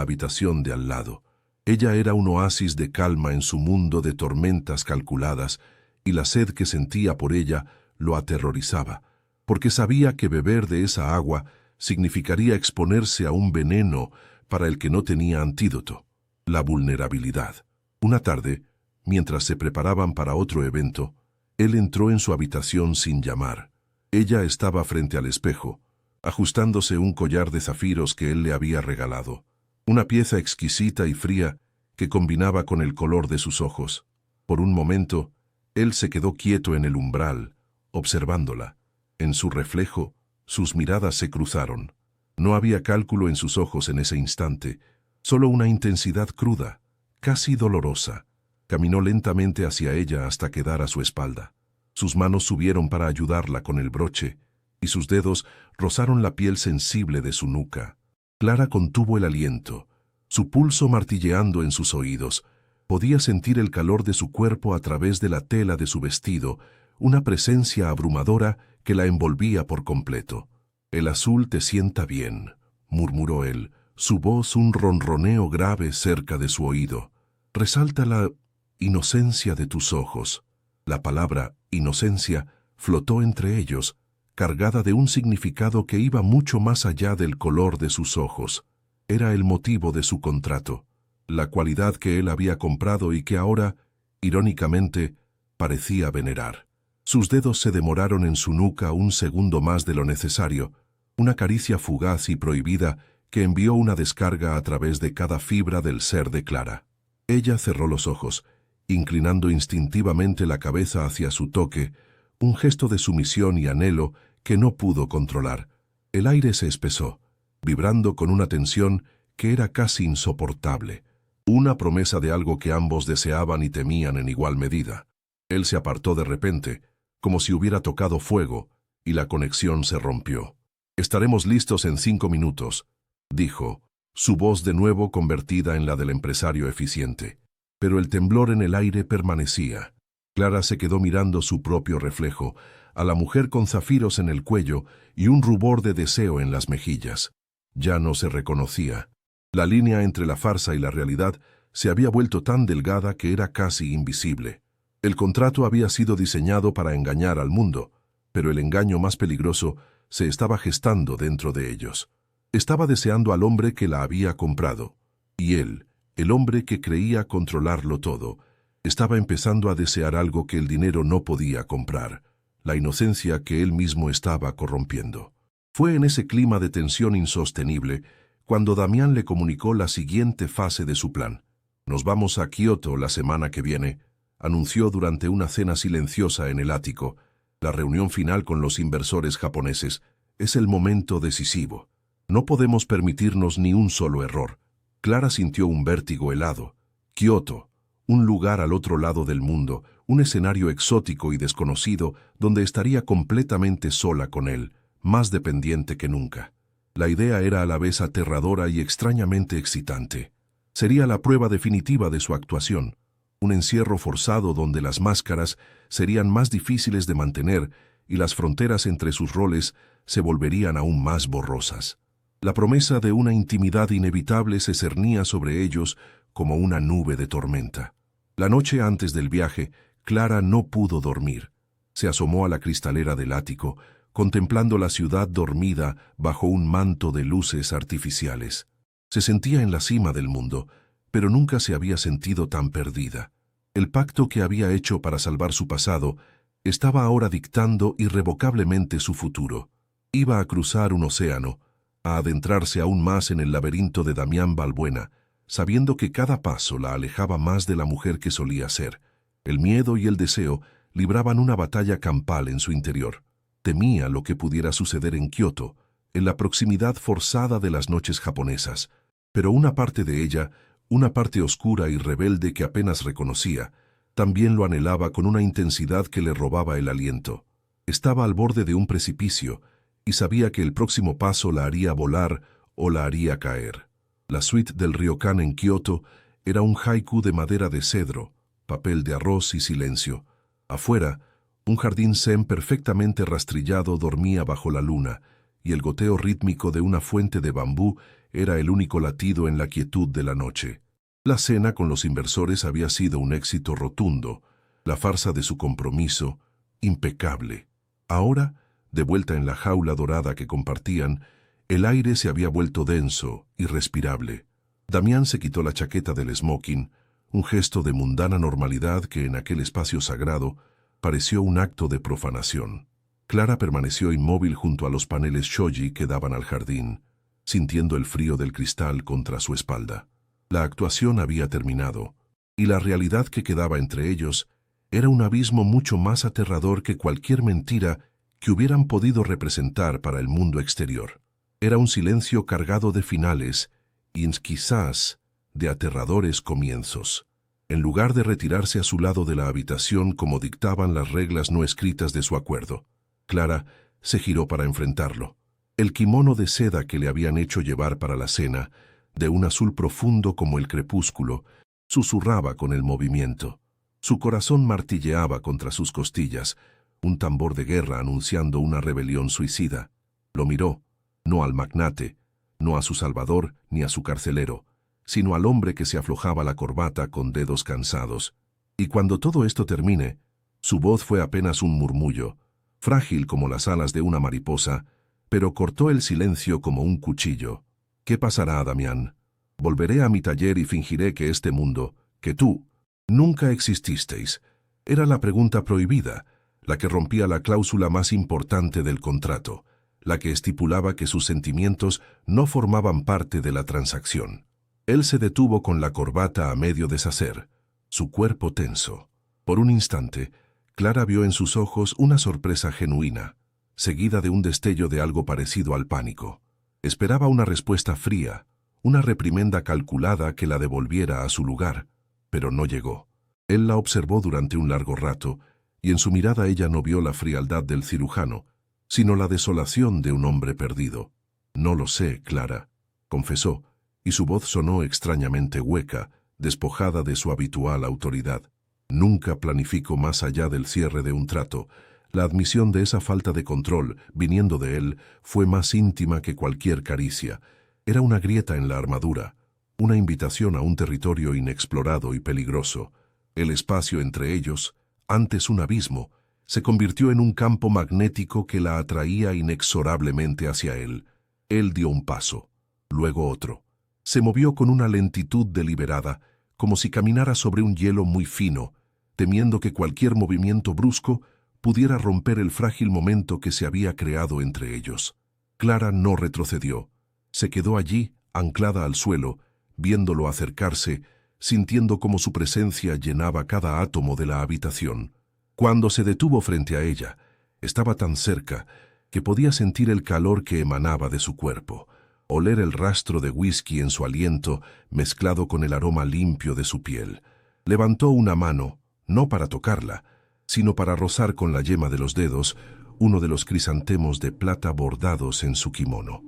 Speaker 1: habitación de al lado. Ella era un oasis de calma en su mundo de tormentas calculadas, y la sed que sentía por ella lo aterrorizaba, porque sabía que beber de esa agua significaría exponerse a un veneno para el que no tenía antídoto: la vulnerabilidad. Una tarde, mientras se preparaban para otro evento, él entró en su habitación sin llamar. Ella estaba frente al espejo, ajustándose un collar de zafiros que él le había regalado, una pieza exquisita y fría que combinaba con el color de sus ojos. Por un momento, él se quedó quieto en el umbral, observándola. En su reflejo, sus miradas se cruzaron. No había cálculo en sus ojos en ese instante, solo una intensidad cruda, casi dolorosa. Caminó lentamente hacia ella hasta quedar a su espalda. Sus manos subieron para ayudarla con el broche, y sus dedos rozaron la piel sensible de su nuca. Clara contuvo el aliento, su pulso martilleando en sus oídos. Podía sentir el calor de su cuerpo a través de la tela de su vestido, una presencia abrumadora que la envolvía por completo. «El azul te sienta bien», murmuró él, su voz un ronroneo grave cerca de su oído. «Resalta la inocencia de tus ojos». La palabra inocencia flotó entre ellos, cargada de un significado que iba mucho más allá del color de sus ojos. Era el motivo de su contrato, la cualidad que él había comprado y que ahora, irónicamente, parecía venerar. Sus dedos se demoraron en su nuca un segundo más de lo necesario, una caricia fugaz y prohibida que envió una descarga a través de cada fibra del ser de Clara. Ella cerró los ojos, inclinando instintivamente la cabeza hacia su toque, un gesto de sumisión y anhelo que no pudo controlar. El aire se espesó, vibrando con una tensión que era casi insoportable, una promesa de algo que ambos deseaban y temían en igual medida. Él se apartó de repente, como si hubiera tocado fuego, y la conexión se rompió. «Estaremos listos en 5 minutos», dijo, su voz de nuevo convertida en la del empresario eficiente. Pero el temblor en el aire permanecía. Clara se quedó mirando su propio reflejo, a la mujer con zafiros en el cuello y un rubor de deseo en las mejillas. Ya no se reconocía. La línea entre la farsa y la realidad se había vuelto tan delgada que era casi invisible. El contrato había sido diseñado para engañar al mundo, pero el engaño más peligroso se estaba gestando dentro de ellos. Estaba deseando al hombre que la había comprado, y él, el hombre que creía controlarlo todo, estaba empezando a desear algo que el dinero no podía comprar, la inocencia que él mismo estaba corrompiendo. Fue en ese clima de tensión insostenible cuando Damián le comunicó la siguiente fase de su plan. «Nos vamos a Kioto la semana que viene», anunció durante una cena silenciosa en el ático. «La reunión final con los inversores japoneses es el momento decisivo. No podemos permitirnos ni un solo error». Clara sintió un vértigo helado. Kioto, un lugar al otro lado del mundo, un escenario exótico y desconocido donde estaría completamente sola con él, más dependiente que nunca. La idea era a la vez aterradora y extrañamente excitante. Sería la prueba definitiva de su actuación, un encierro forzado donde las máscaras serían más difíciles de mantener y las fronteras entre sus roles se volverían aún más borrosas. La promesa de una intimidad inevitable se cernía sobre ellos como una nube de tormenta. La noche antes del viaje, Clara no pudo dormir. Se asomó a la cristalera del ático, contemplando la ciudad dormida bajo un manto de luces artificiales. Se sentía en la cima del mundo, pero nunca se había sentido tan perdida. El pacto que había hecho para salvar su pasado estaba ahora dictando irrevocablemente su futuro. Iba a cruzar un océano, a adentrarse aún más en el laberinto de Damián Balbuena, sabiendo que cada paso la alejaba más de la mujer que solía ser. El miedo y el deseo libraban una batalla campal en su interior. Temía lo que pudiera suceder en Kioto, en la proximidad forzada de las noches japonesas, pero una parte de ella, una parte oscura y rebelde que apenas reconocía, también lo anhelaba con una intensidad que le robaba el aliento. Estaba al borde de un precipicio, y sabía que el próximo paso la haría volar o la haría caer. La suite del Ryokan en Kioto era un haiku de madera de cedro, papel de arroz y silencio. Afuera, un jardín zen perfectamente rastrillado dormía bajo la luna, y el goteo rítmico de una fuente de bambú era el único latido en la quietud de la noche. La cena con los inversores había sido un éxito rotundo, la farsa de su compromiso, impecable. Ahora, de vuelta en la jaula dorada que compartían, el aire se había vuelto denso, irrespirable. Damián se quitó la chaqueta del smoking, un gesto de mundana normalidad que en aquel espacio sagrado pareció un acto de profanación. Clara permaneció inmóvil junto a los paneles shoji que daban al jardín, sintiendo el frío del cristal contra su espalda. La actuación había terminado, y la realidad que quedaba entre ellos era un abismo mucho más aterrador que cualquier mentira que hubieran podido representar para el mundo exterior. Era un silencio cargado de finales y quizás de aterradores comienzos. En lugar de retirarse a su lado de la habitación como dictaban las reglas no escritas de su acuerdo, Clara se giró para enfrentarlo. El kimono de seda que le habían hecho llevar para la cena, de un azul profundo como el crepúsculo, susurraba con el movimiento. Su corazón martilleaba contra sus costillas, un tambor de guerra anunciando una rebelión suicida. Lo miró, no al magnate, no a su salvador ni a su carcelero, sino al hombre que se aflojaba la corbata con dedos cansados. Y cuando todo esto termine, su voz fue apenas un murmullo, frágil como las alas de una mariposa, pero cortó el silencio como un cuchillo. ¿Qué pasará, Damián? Volveré a mi taller y fingiré que este mundo, que tú, nunca exististeis. Era la pregunta prohibida, la que rompía la cláusula más importante del contrato, la que estipulaba que sus sentimientos no formaban parte de la transacción. Él se detuvo con la corbata a medio deshacer, su cuerpo tenso. Por un instante, Clara vio en sus ojos una sorpresa genuina, seguida de un destello de algo parecido al pánico. Esperaba una respuesta fría, una reprimenda calculada que la devolviera a su lugar, pero no llegó. Él la observó durante un largo rato, y en su mirada ella no vio la frialdad del cirujano, sino la desolación de un hombre perdido. «No lo sé, Clara», confesó, y su voz sonó extrañamente hueca, despojada de su habitual autoridad. «Nunca planifico más allá del cierre de un trato». La admisión de esa falta de control, viniendo de él, fue más íntima que cualquier caricia. Era una grieta en la armadura, una invitación a un territorio inexplorado y peligroso. El espacio entre ellos, antes un abismo, se convirtió en un campo magnético que la atraía inexorablemente hacia él. Él dio un paso, luego otro. Se movió con una lentitud deliberada, como si caminara sobre un hielo muy fino, temiendo que cualquier movimiento brusco pudiera romper el frágil momento que se había creado entre ellos. Clara no retrocedió. Se quedó allí, anclada al suelo, viéndolo acercarse, sintiendo cómo su presencia llenaba cada átomo de la habitación. Cuando se detuvo frente a ella, estaba tan cerca que podía sentir el calor que emanaba de su cuerpo, oler el rastro de whisky en su aliento mezclado con el aroma limpio de su piel. Levantó una mano, no para tocarla, sino para rozar con la yema de los dedos uno de los crisantemos de plata bordados en su kimono.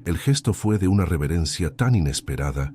Speaker 1: El gesto fue de una reverencia tan inesperada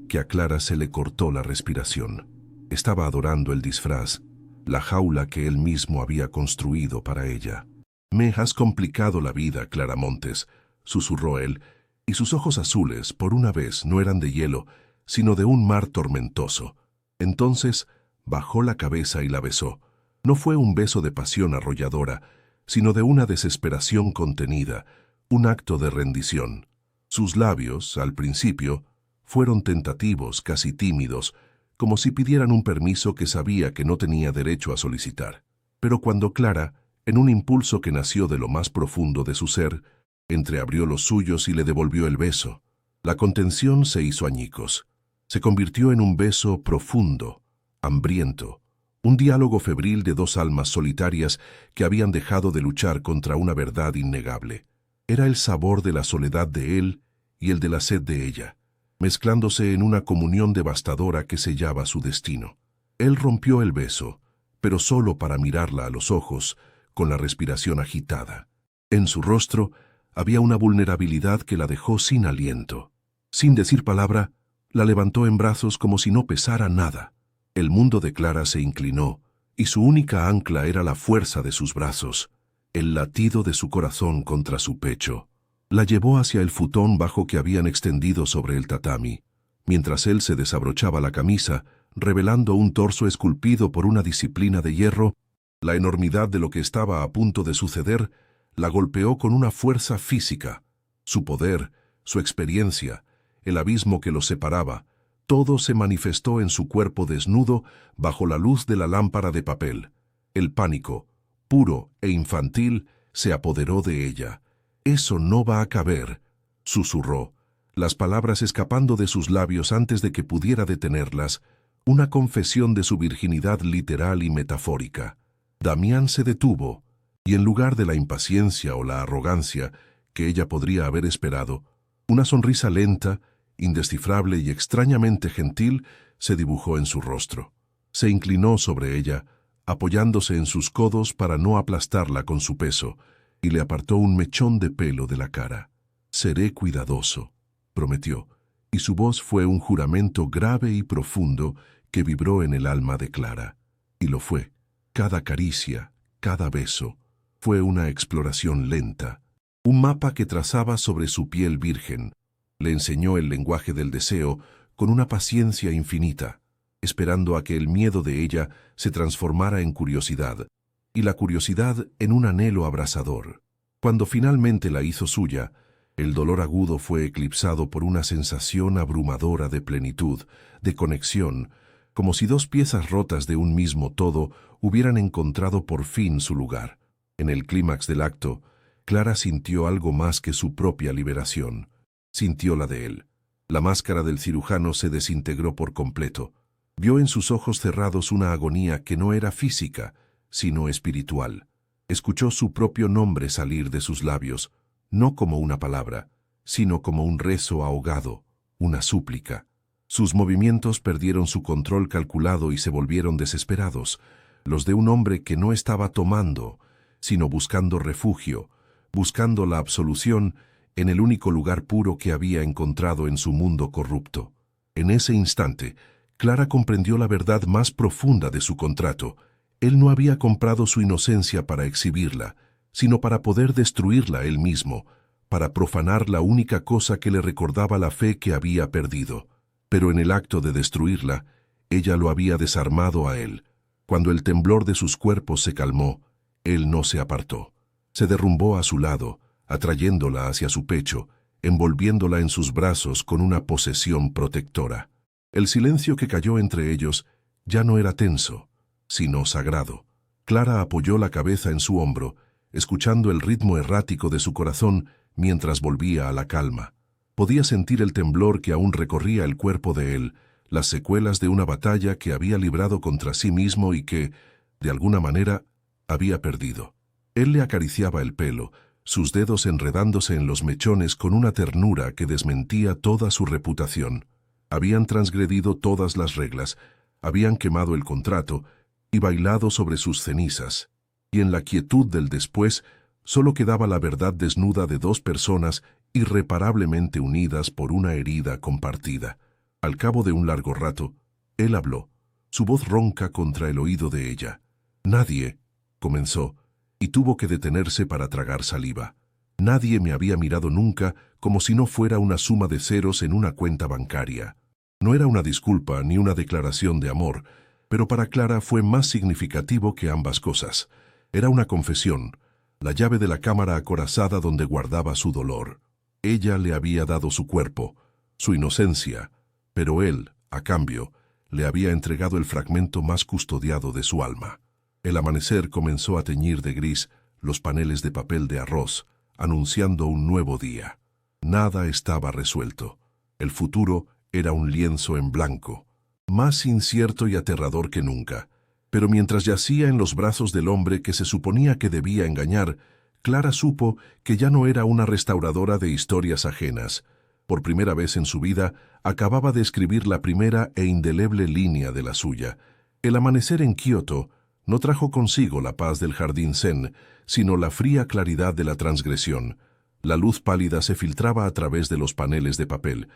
Speaker 1: que a Clara se le cortó la respiración. Estaba adorando el disfraz, la jaula que él mismo había construido para ella. «Me has complicado la vida, Clara Montes», susurró él, y sus ojos azules, por una vez, no eran de hielo, sino de un mar tormentoso. Entonces bajó la cabeza y la besó. No fue un beso de pasión arrolladora, sino de una desesperación contenida, un acto de rendición. Sus labios, al principio, fueron tentativos, casi tímidos, como si pidieran un permiso que sabía que no tenía derecho a solicitar. Pero cuando Clara, en un impulso que nació de lo más profundo de su ser, entreabrió los suyos y le devolvió el beso, la contención se hizo añicos. Se convirtió en un beso profundo, hambriento, un diálogo febril de dos almas solitarias que habían dejado de luchar contra una verdad innegable. Era el sabor de la soledad de él y el de la sed de ella, mezclándose en una comunión devastadora que sellaba su destino. Él rompió el beso, pero solo para mirarla a los ojos, con la respiración agitada. En su rostro había una vulnerabilidad que la dejó sin aliento. Sin decir palabra, la levantó en brazos como si no pesara nada. El mundo de Clara se inclinó, y su única ancla era la fuerza de sus brazos, el latido de su corazón contra su pecho. La llevó hacia el futón bajo que habían extendido sobre el tatami, mientras él se desabrochaba la camisa, revelando un torso esculpido por una disciplina de hierro. La enormidad de lo que estaba a punto de suceder la golpeó con una fuerza física. Su poder, su experiencia, el abismo que los separaba, todo se manifestó en su cuerpo desnudo bajo la luz de la lámpara de papel. El pánico, puro e infantil, se apoderó de ella. «Eso no va a caber», susurró, las palabras escapando de sus labios antes de que pudiera detenerlas, una confesión de su virginidad literal y metafórica. Damián se detuvo, y en lugar de la impaciencia o la arrogancia que ella podría haber esperado, una sonrisa lenta, indescifrable y extrañamente gentil se dibujó en su rostro. Se inclinó sobre ella, apoyándose en sus codos para no aplastarla con su peso, y le apartó un mechón de pelo de la cara. «Seré cuidadoso», prometió, y su voz fue un juramento grave y profundo que vibró en el alma de Clara. Y lo fue. Cada caricia, cada beso, fue una exploración lenta, un mapa que trazaba sobre su piel virgen. Le enseñó el lenguaje del deseo con una paciencia infinita, esperando a que el miedo de ella se transformara en curiosidad, y la curiosidad en un anhelo abrasador. Cuando finalmente la hizo suya, el dolor agudo fue eclipsado por una sensación abrumadora de plenitud, de conexión, como si dos piezas rotas de un mismo todo hubieran encontrado por fin su lugar. En el clímax del acto, Clara sintió algo más que su propia liberación. Sintió la de él. La máscara del cirujano se desintegró por completo. Vio en sus ojos cerrados una agonía que no era física, sino espiritual. Escuchó su propio nombre salir de sus labios, no como una palabra, sino como un rezo ahogado, una súplica. Sus movimientos perdieron su control calculado y se volvieron desesperados, los de un hombre que no estaba tomando, sino buscando refugio, buscando la absolución en el único lugar puro que había encontrado en su mundo corrupto. En ese instante, Clara comprendió la verdad más profunda de su contrato. Él no había comprado su inocencia para exhibirla, sino para poder destruirla él mismo, para profanar la única cosa que le recordaba la fe que había perdido. Pero en el acto de destruirla, ella lo había desarmado a él. Cuando el temblor de sus cuerpos se calmó, él no se apartó. Se derrumbó a su lado, atrayéndola hacia su pecho, envolviéndola en sus brazos con una posesión protectora. El silencio que cayó entre ellos ya no era tenso, sino sagrado. Clara apoyó la cabeza en su hombro, escuchando el ritmo errático de su corazón mientras volvía a la calma. Podía sentir el temblor que aún recorría el cuerpo de él, las secuelas de una batalla que había librado contra sí mismo y que, de alguna manera, había perdido. Él le acariciaba el pelo, sus dedos enredándose en los mechones con una ternura que desmentía toda su reputación. Habían transgredido todas las reglas, habían quemado el contrato y bailado sobre sus cenizas. Y en la quietud del después solo quedaba la verdad desnuda de dos personas irreparablemente unidas por una herida compartida. Al cabo de un largo rato, él habló, su voz ronca contra el oído de ella. «Nadie», comenzó, y tuvo que detenerse para tragar saliva. «Nadie me había mirado nunca como si no fuera una suma de ceros en una cuenta bancaria». No era una disculpa ni una declaración de amor, pero para Clara fue más significativo que ambas cosas. Era una confesión, la llave de la cámara acorazada donde guardaba su dolor. Ella le había dado su cuerpo, su inocencia, pero él, a cambio, le había entregado el fragmento más custodiado de su alma. El amanecer comenzó a teñir de gris los paneles de papel de arroz, anunciando un nuevo día. Nada estaba resuelto. El futuro era un lienzo en blanco, más incierto y aterrador que nunca. Pero mientras yacía en los brazos del hombre que se suponía que debía engañar, Clara supo que ya no era una restauradora de historias ajenas. Por primera vez en su vida, acababa de escribir la primera e indeleble línea de la suya. El amanecer en Kioto no trajo consigo la paz del jardín zen, sino la fría claridad de la transgresión. La luz pálida se filtraba a través de los paneles de papel,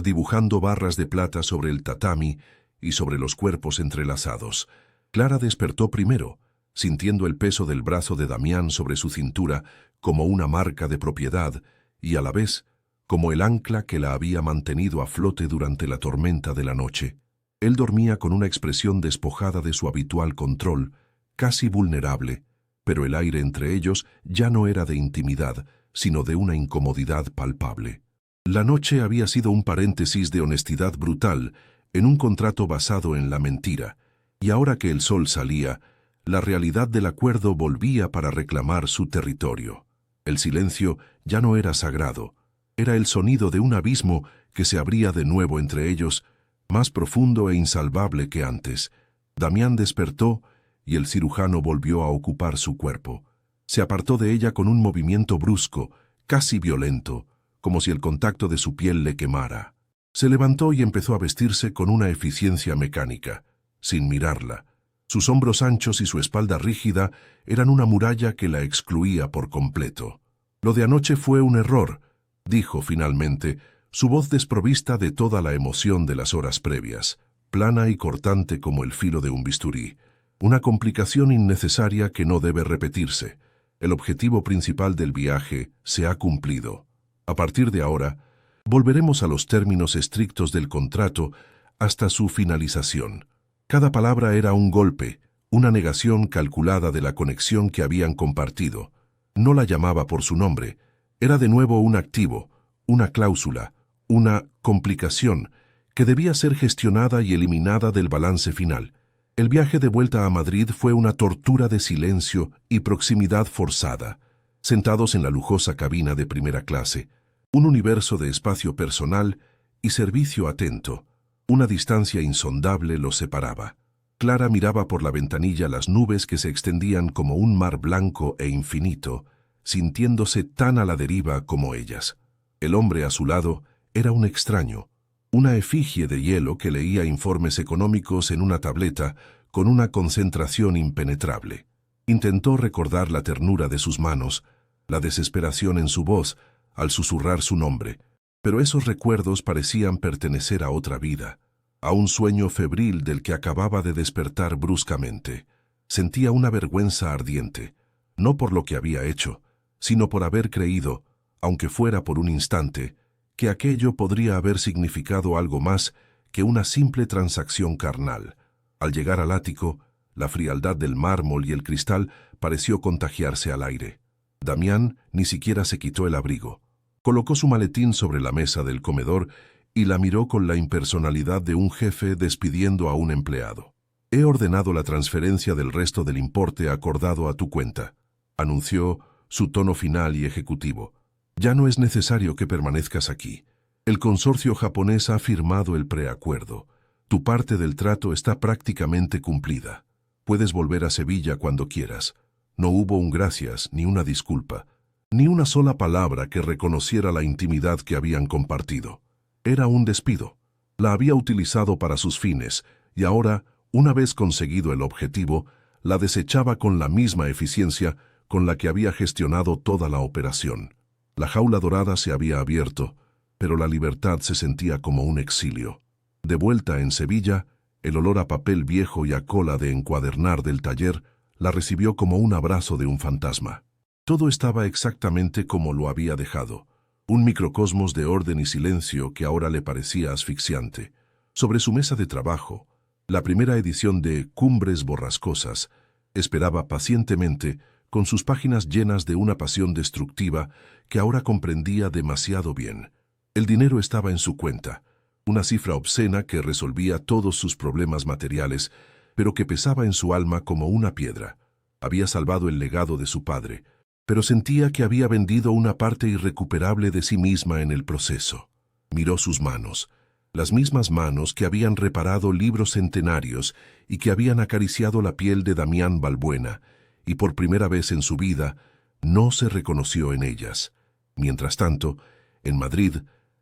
Speaker 1: dibujando barras de plata sobre el tatami y sobre los cuerpos entrelazados. Clara despertó primero, sintiendo el peso del brazo de Damián sobre su cintura como una marca de propiedad y a la vez como el ancla que la había mantenido a flote durante la tormenta de la noche. Él dormía con una expresión despojada de su habitual control, casi vulnerable, pero el aire entre ellos ya no era de intimidad, sino de una incomodidad palpable. La noche había sido un paréntesis de honestidad brutal en un contrato basado en la mentira, y ahora que el sol salía, la realidad del acuerdo volvía para reclamar su territorio. El silencio ya no era sagrado, era el sonido de un abismo que se abría de nuevo entre ellos, más profundo e insalvable que antes. Damián despertó y el cirujano volvió a ocupar su cuerpo. Se apartó de ella con un movimiento brusco, casi violento, como si el contacto de su piel le quemara. Se levantó y empezó a vestirse con una eficiencia mecánica, sin mirarla. Sus hombros anchos y su espalda rígida eran una muralla que la excluía por completo. «Lo de anoche fue un error», dijo finalmente, su voz desprovista de toda la emoción de las horas previas, plana y cortante como el filo de un bisturí. «Una complicación innecesaria que no debe repetirse. El objetivo principal del viaje se ha cumplido. A partir de ahora, volveremos a los términos estrictos del contrato hasta su finalización». Cada palabra era un golpe, una negación calculada de la conexión que habían compartido. No la llamaba por su nombre. Era de nuevo un activo, una cláusula, una complicación que debía ser gestionada y eliminada del balance final. El viaje de vuelta a Madrid fue una tortura de silencio y proximidad forzada. Sentados en la lujosa cabina de primera clase, un universo de espacio personal y servicio atento. Una distancia insondable los separaba. Clara miraba por la ventanilla las nubes que se extendían como un mar blanco e infinito, sintiéndose tan a la deriva como ellas. El hombre a su lado era un extraño, una efigie de hielo que leía informes económicos en una tableta con una concentración impenetrable. Intentó recordar la ternura de sus manos, la desesperación en su voz al susurrar su nombre, pero esos recuerdos parecían pertenecer a otra vida, a un sueño febril del que acababa de despertar bruscamente. Sentía una vergüenza ardiente, no por lo que había hecho, sino por haber creído, aunque fuera por un instante, que aquello podría haber significado algo más que una simple transacción carnal. Al llegar al ático, La frialdad del mármol y el cristal pareció contagiarse al aire. Damián ni siquiera se quitó el abrigo. Colocó su maletín sobre la mesa del comedor y la miró con la impersonalidad de un jefe despidiendo a un empleado. «He ordenado la transferencia del resto del importe acordado a tu cuenta», anunció su tono final y ejecutivo. «Ya no es necesario que permanezcas aquí. El consorcio japonés ha firmado el preacuerdo. Tu parte del trato está prácticamente cumplida. Puedes volver a Sevilla cuando quieras». No hubo un gracias ni una disculpa, ni una sola palabra que reconociera la intimidad que habían compartido. Era un despido. La había utilizado para sus fines y ahora, una vez conseguido el objetivo, la desechaba con la misma eficiencia con la que había gestionado toda la operación. La jaula dorada se había abierto, pero la libertad se sentía como un exilio. De vuelta en Sevilla, el olor a papel viejo y a cola de encuadernar del taller la recibió como un abrazo de un fantasma. Todo estaba exactamente como lo había dejado, un microcosmos de orden y silencio que ahora le parecía asfixiante. Sobre su mesa de trabajo, la primera edición de Cumbres Borrascosas esperaba pacientemente, con sus páginas llenas de una pasión destructiva que ahora comprendía demasiado bien. El dinero estaba en su cuenta, una cifra obscena que resolvía todos sus problemas materiales, pero que pesaba en su alma como una piedra. Había salvado el legado de su padre, pero sentía que había vendido una parte irrecuperable de sí misma en el proceso. Miró sus manos, las mismas manos que habían reparado libros centenarios y que habían acariciado la piel de Damián Balbuena, y por primera vez en su vida no se reconoció en ellas. Mientras tanto, en Madrid,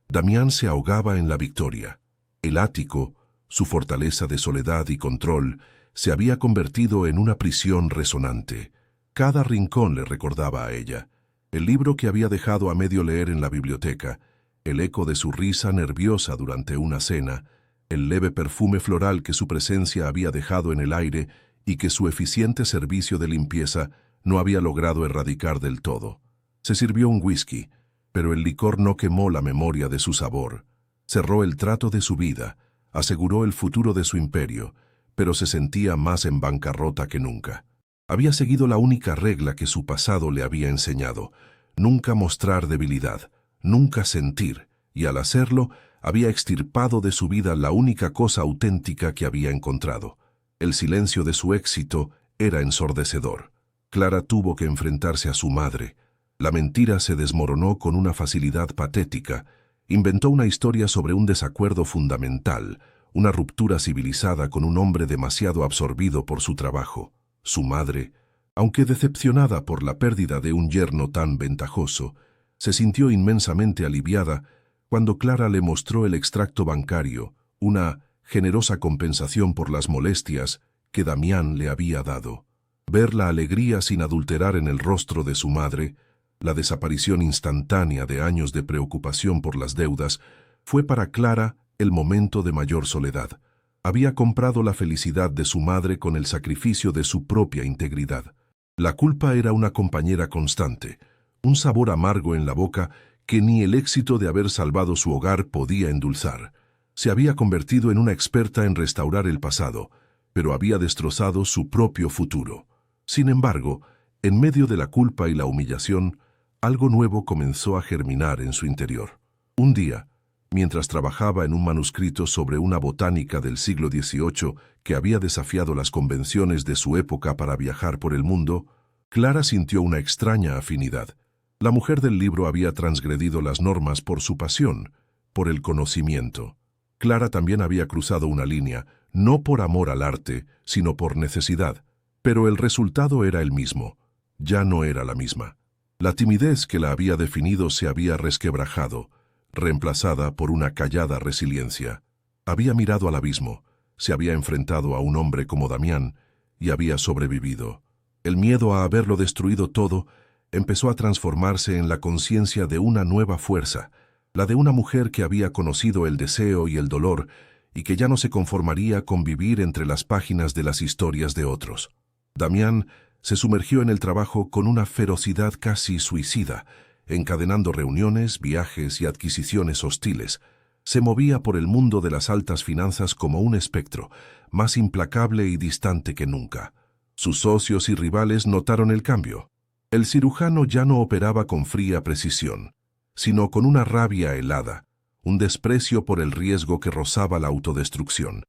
Speaker 1: Damián se ahogaba en la victoria. El ático, su fortaleza de soledad y control, se había convertido en una prisión resonante. Cada rincón le recordaba a ella. El libro que había dejado a medio leer en la biblioteca, el eco de su risa nerviosa durante una cena, el leve perfume floral que su presencia había dejado en el aire y que su eficiente servicio de limpieza no había logrado erradicar del todo. Se sirvió un whisky, pero el licor no quemó la memoria de su sabor. Cerró el trato de su vida, aseguró el futuro de su imperio, pero se sentía más en bancarrota que nunca. Había seguido la única regla que su pasado le había enseñado: nunca mostrar debilidad, nunca sentir, y al hacerlo, había extirpado de su vida la única cosa auténtica que había encontrado. El silencio de su éxito era ensordecedor. Clara tuvo que enfrentarse a su madre. La mentira se desmoronó con una facilidad patética. Inventó una historia sobre un desacuerdo fundamental, una ruptura civilizada con un hombre demasiado absorbido por su trabajo. Su madre, aunque decepcionada por la pérdida de un yerno tan ventajoso, se sintió inmensamente aliviada cuando Clara le mostró el extracto bancario, una generosa compensación por las molestias que Damián le había dado. Ver la alegría sin adulterar en el rostro de su madre, la desaparición instantánea de años de preocupación por las deudas, fue para Clara el momento de mayor soledad. Había comprado la felicidad de su madre con el sacrificio de su propia integridad. La culpa era una compañera constante, un sabor amargo en la boca que ni el éxito de haber salvado su hogar podía endulzar. Se había convertido en una experta en restaurar el pasado, pero había destrozado su propio futuro. Sin embargo, en medio de la culpa y la humillación, algo nuevo comenzó a germinar en su interior. Un día, mientras trabajaba en un manuscrito sobre una botánica del siglo XVIII que había desafiado las convenciones de su época para viajar por el mundo, Clara sintió una extraña afinidad. La mujer del libro había transgredido las normas por su pasión, por el conocimiento. Clara también había cruzado una línea, no por amor al arte, sino por necesidad. Pero el resultado era el mismo. Ya no era la misma. La timidez que la había definido se había resquebrajado, reemplazada por una callada resiliencia. Había mirado al abismo, se había enfrentado a un hombre como Damián y había sobrevivido. El miedo a haberlo destruido todo empezó a transformarse en la conciencia de una nueva fuerza, la de una mujer que había conocido el deseo y el dolor y que ya no se conformaría con vivir entre las páginas de las historias de otros. Damián se sumergió en el trabajo con una ferocidad casi suicida, encadenando reuniones, viajes y adquisiciones hostiles. Se movía por el mundo de las altas finanzas como un espectro, más implacable y distante que nunca. Sus socios y rivales notaron el cambio. El cirujano ya no operaba con fría precisión, sino con una rabia helada, un desprecio por el riesgo que rozaba la autodestrucción.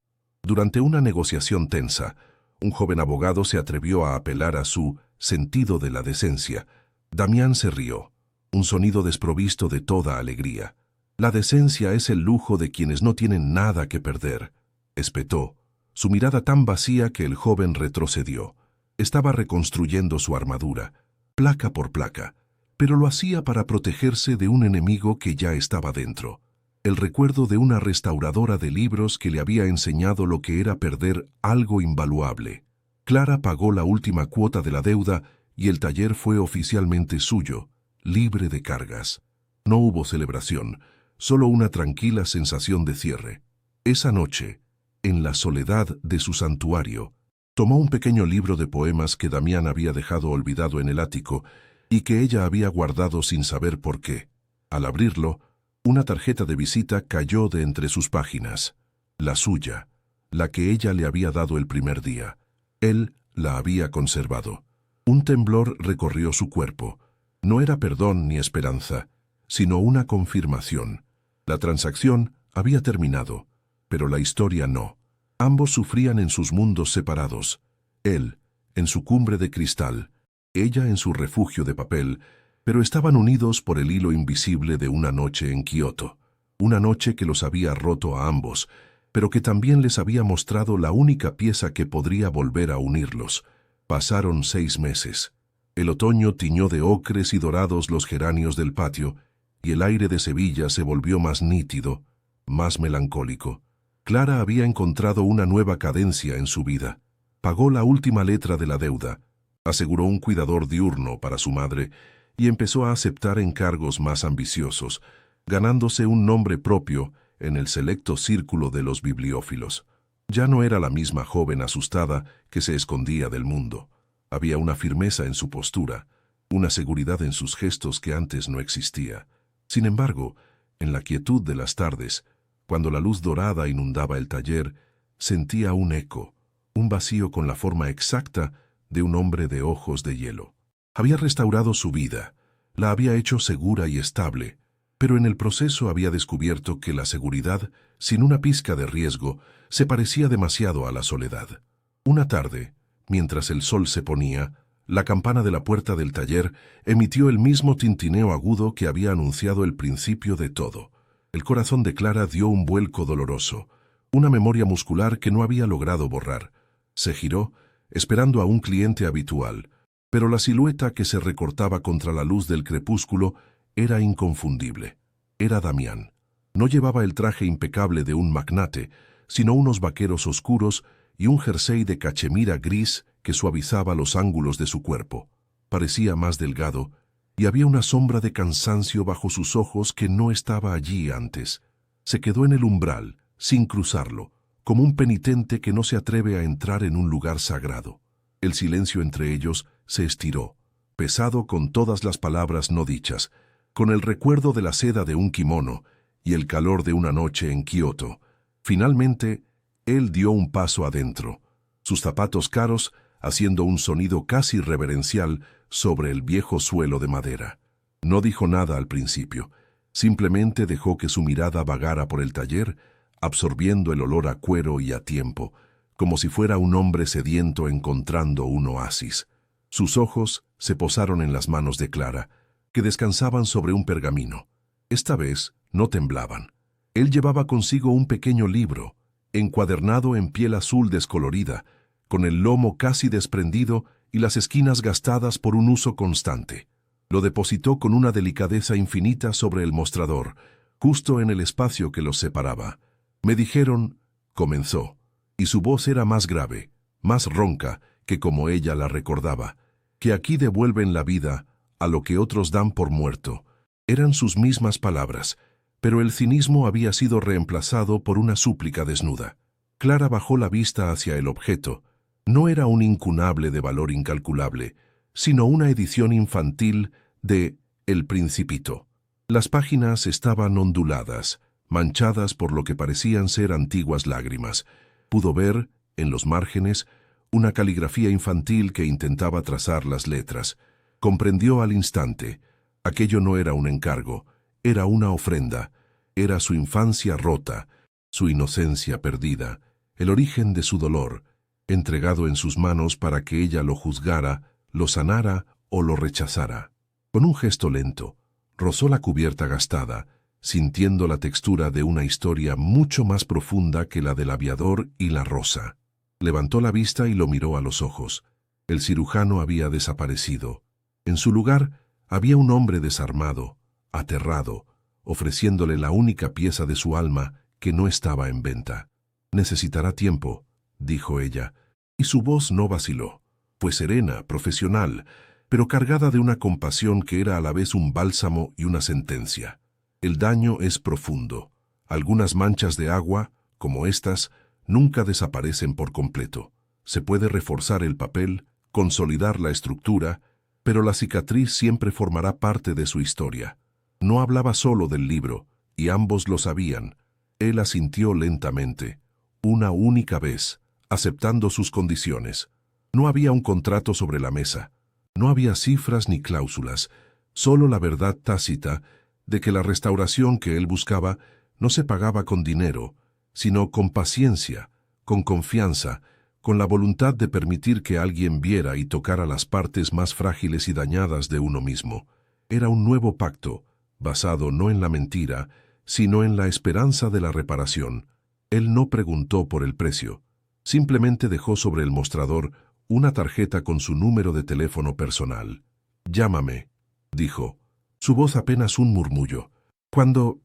Speaker 1: Durante una negociación tensa, un joven abogado se atrevió a apelar a su sentido de la decencia. Damián se rió, un sonido desprovisto de toda alegría. La decencia es el lujo de quienes no tienen nada que perder, espetó, su mirada tan vacía que el joven retrocedió. Estaba reconstruyendo su armadura, placa por placa, pero lo hacía para protegerse de un enemigo que ya estaba dentro. El recuerdo de una restauradora de libros que le había enseñado lo que era perder algo invaluable. Clara pagó la última cuota de la deuda y el taller fue oficialmente suyo, libre de cargas. No hubo celebración, solo una tranquila sensación de cierre. Esa noche, en la soledad de su santuario, tomó un pequeño libro de poemas que Damián había dejado olvidado en el ático y que ella había guardado sin saber por qué. Al abrirlo, una tarjeta de visita cayó de entre sus páginas. La suya, la que ella le había dado el primer día. Él la había conservado. Un temblor recorrió su cuerpo. No era perdón ni esperanza, sino una confirmación. La transacción había terminado, pero la historia no. Ambos sufrían en sus mundos separados. Él, en su cumbre de cristal, ella en su refugio de papel, pero estaban unidos por el hilo invisible de una noche en Kioto. Una noche que los había roto a ambos, pero que también les había mostrado la única pieza que podría volver a unirlos. Pasaron 6 meses. El otoño tiñó de ocres y dorados los geranios del patio, y el aire de Sevilla se volvió más nítido, más melancólico. Clara había encontrado una nueva cadencia en su vida. Pagó la última letra de la deuda, aseguró un cuidador diurno para su madre y empezó a aceptar encargos más ambiciosos, ganándose un nombre propio en el selecto círculo de los bibliófilos. Ya no era la misma joven asustada que se escondía del mundo. Había una firmeza en su postura, una seguridad en sus gestos que antes no existía. Sin embargo, en la quietud de las tardes, cuando la luz dorada inundaba el taller, sentía un eco, un vacío con la forma exacta de un hombre de ojos de hielo. Había restaurado su vida, la había hecho segura y estable, pero en el proceso había descubierto que la seguridad, sin una pizca de riesgo, se parecía demasiado a la soledad. Una tarde, mientras el sol se ponía, la campana de la puerta del taller emitió el mismo tintineo agudo que había anunciado el principio de todo. El corazón de Clara dio un vuelco doloroso, una memoria muscular que no había logrado borrar. Se giró, esperando a un cliente habitual, pero la silueta que se recortaba contra la luz del crepúsculo era inconfundible. Era Damián. No llevaba el traje impecable de un magnate, sino unos vaqueros oscuros y un jersey de cachemira gris que suavizaba los ángulos de su cuerpo. Parecía más delgado, y había una sombra de cansancio bajo sus ojos que no estaba allí antes. Se quedó en el umbral, sin cruzarlo, como un penitente que no se atreve a entrar en un lugar sagrado. El silencio entre ellos se estiró, pesado con todas las palabras no dichas, con el recuerdo de la seda de un kimono y el calor de una noche en Kioto. Finalmente, él dio un paso adentro, sus zapatos caros haciendo un sonido casi reverencial sobre el viejo suelo de madera. No dijo nada al principio, simplemente dejó que su mirada vagara por el taller, absorbiendo el olor a cuero y a tiempo, como si fuera un hombre sediento encontrando un oasis. Sus ojos se posaron en las manos de Clara, que descansaban sobre un pergamino. Esta vez no temblaban. Él llevaba consigo un pequeño libro, encuadernado en piel azul descolorida, con el lomo casi desprendido y las esquinas gastadas por un uso constante. Lo depositó con una delicadeza infinita sobre el mostrador, justo en el espacio que los separaba. Me dijeron, comenzó, y su voz era más grave, más ronca que como ella la recordaba, que aquí devuelven la vida a lo que otros dan por muerto. Eran sus mismas palabras, pero el cinismo había sido reemplazado por una súplica desnuda. Clara bajó la vista hacia el objeto. No era un incunable de valor incalculable, sino una edición infantil de El Principito. Las páginas estaban onduladas, manchadas por lo que parecían ser antiguas lágrimas. Pudo ver, en los márgenes, una caligrafía infantil que intentaba trazar las letras. Comprendió al instante. Aquello no era un encargo, era una ofrenda. Era su infancia rota, su inocencia perdida, el origen de su dolor, entregado en sus manos para que ella lo juzgara, lo sanara o lo rechazara. Con un gesto lento, rozó la cubierta gastada, sintiendo la textura de una historia mucho más profunda que la del aviador y la rosa. Levantó la vista y lo miró a los ojos. El cirujano había desaparecido. En su lugar había un hombre desarmado, aterrado, ofreciéndole la única pieza de su alma que no estaba en venta. «Necesitará tiempo», dijo ella, y su voz no vaciló. Fue serena, profesional, pero cargada de una compasión que era a la vez un bálsamo y una sentencia. El daño es profundo. Algunas manchas de agua, como estas, nunca desaparecen por completo. Se puede reforzar el papel, consolidar la estructura, pero la cicatriz siempre formará parte de su historia. No hablaba solo del libro, y ambos lo sabían. Él asintió lentamente, una única vez, aceptando sus condiciones. No había un contrato sobre la mesa. No había cifras ni cláusulas, solo la verdad tácita de que la restauración que él buscaba no se pagaba con dinero, sino con paciencia, con confianza, con la voluntad de permitir que alguien viera y tocara las partes más frágiles y dañadas de uno mismo. Era un nuevo pacto, basado no en la mentira, sino en la esperanza de la reparación. Él no preguntó por el precio, simplemente dejó sobre el mostrador una tarjeta con su número de teléfono personal. «Llámame», dijo, su voz apenas un murmullo. Cuando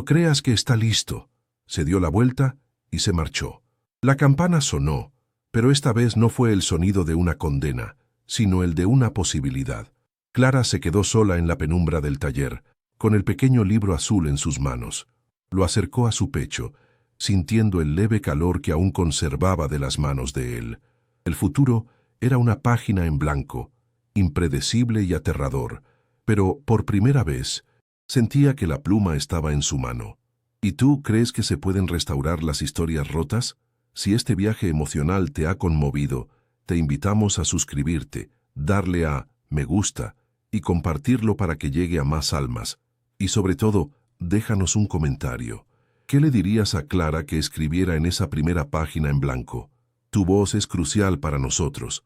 Speaker 1: creas que está listo». Se dio la vuelta y se marchó. La campana sonó, pero esta vez no fue el sonido de una condena, sino el de una posibilidad. Clara se quedó sola en la penumbra del taller, con el pequeño libro azul en sus manos. Lo acercó a su pecho, sintiendo el leve calor que aún conservaba de las manos de él. El futuro era una página en blanco, impredecible y aterrador, pero por primera vez sentía que la pluma estaba en su mano. ¿Y tú crees que se pueden restaurar las historias rotas? Si este viaje emocional te ha conmovido, te invitamos a suscribirte, darle a me gusta y compartirlo para que llegue a más almas. Y sobre todo, déjanos un comentario. ¿Qué le dirías a Clara que escribiera en esa primera página en blanco? Tu voz es crucial para nosotros.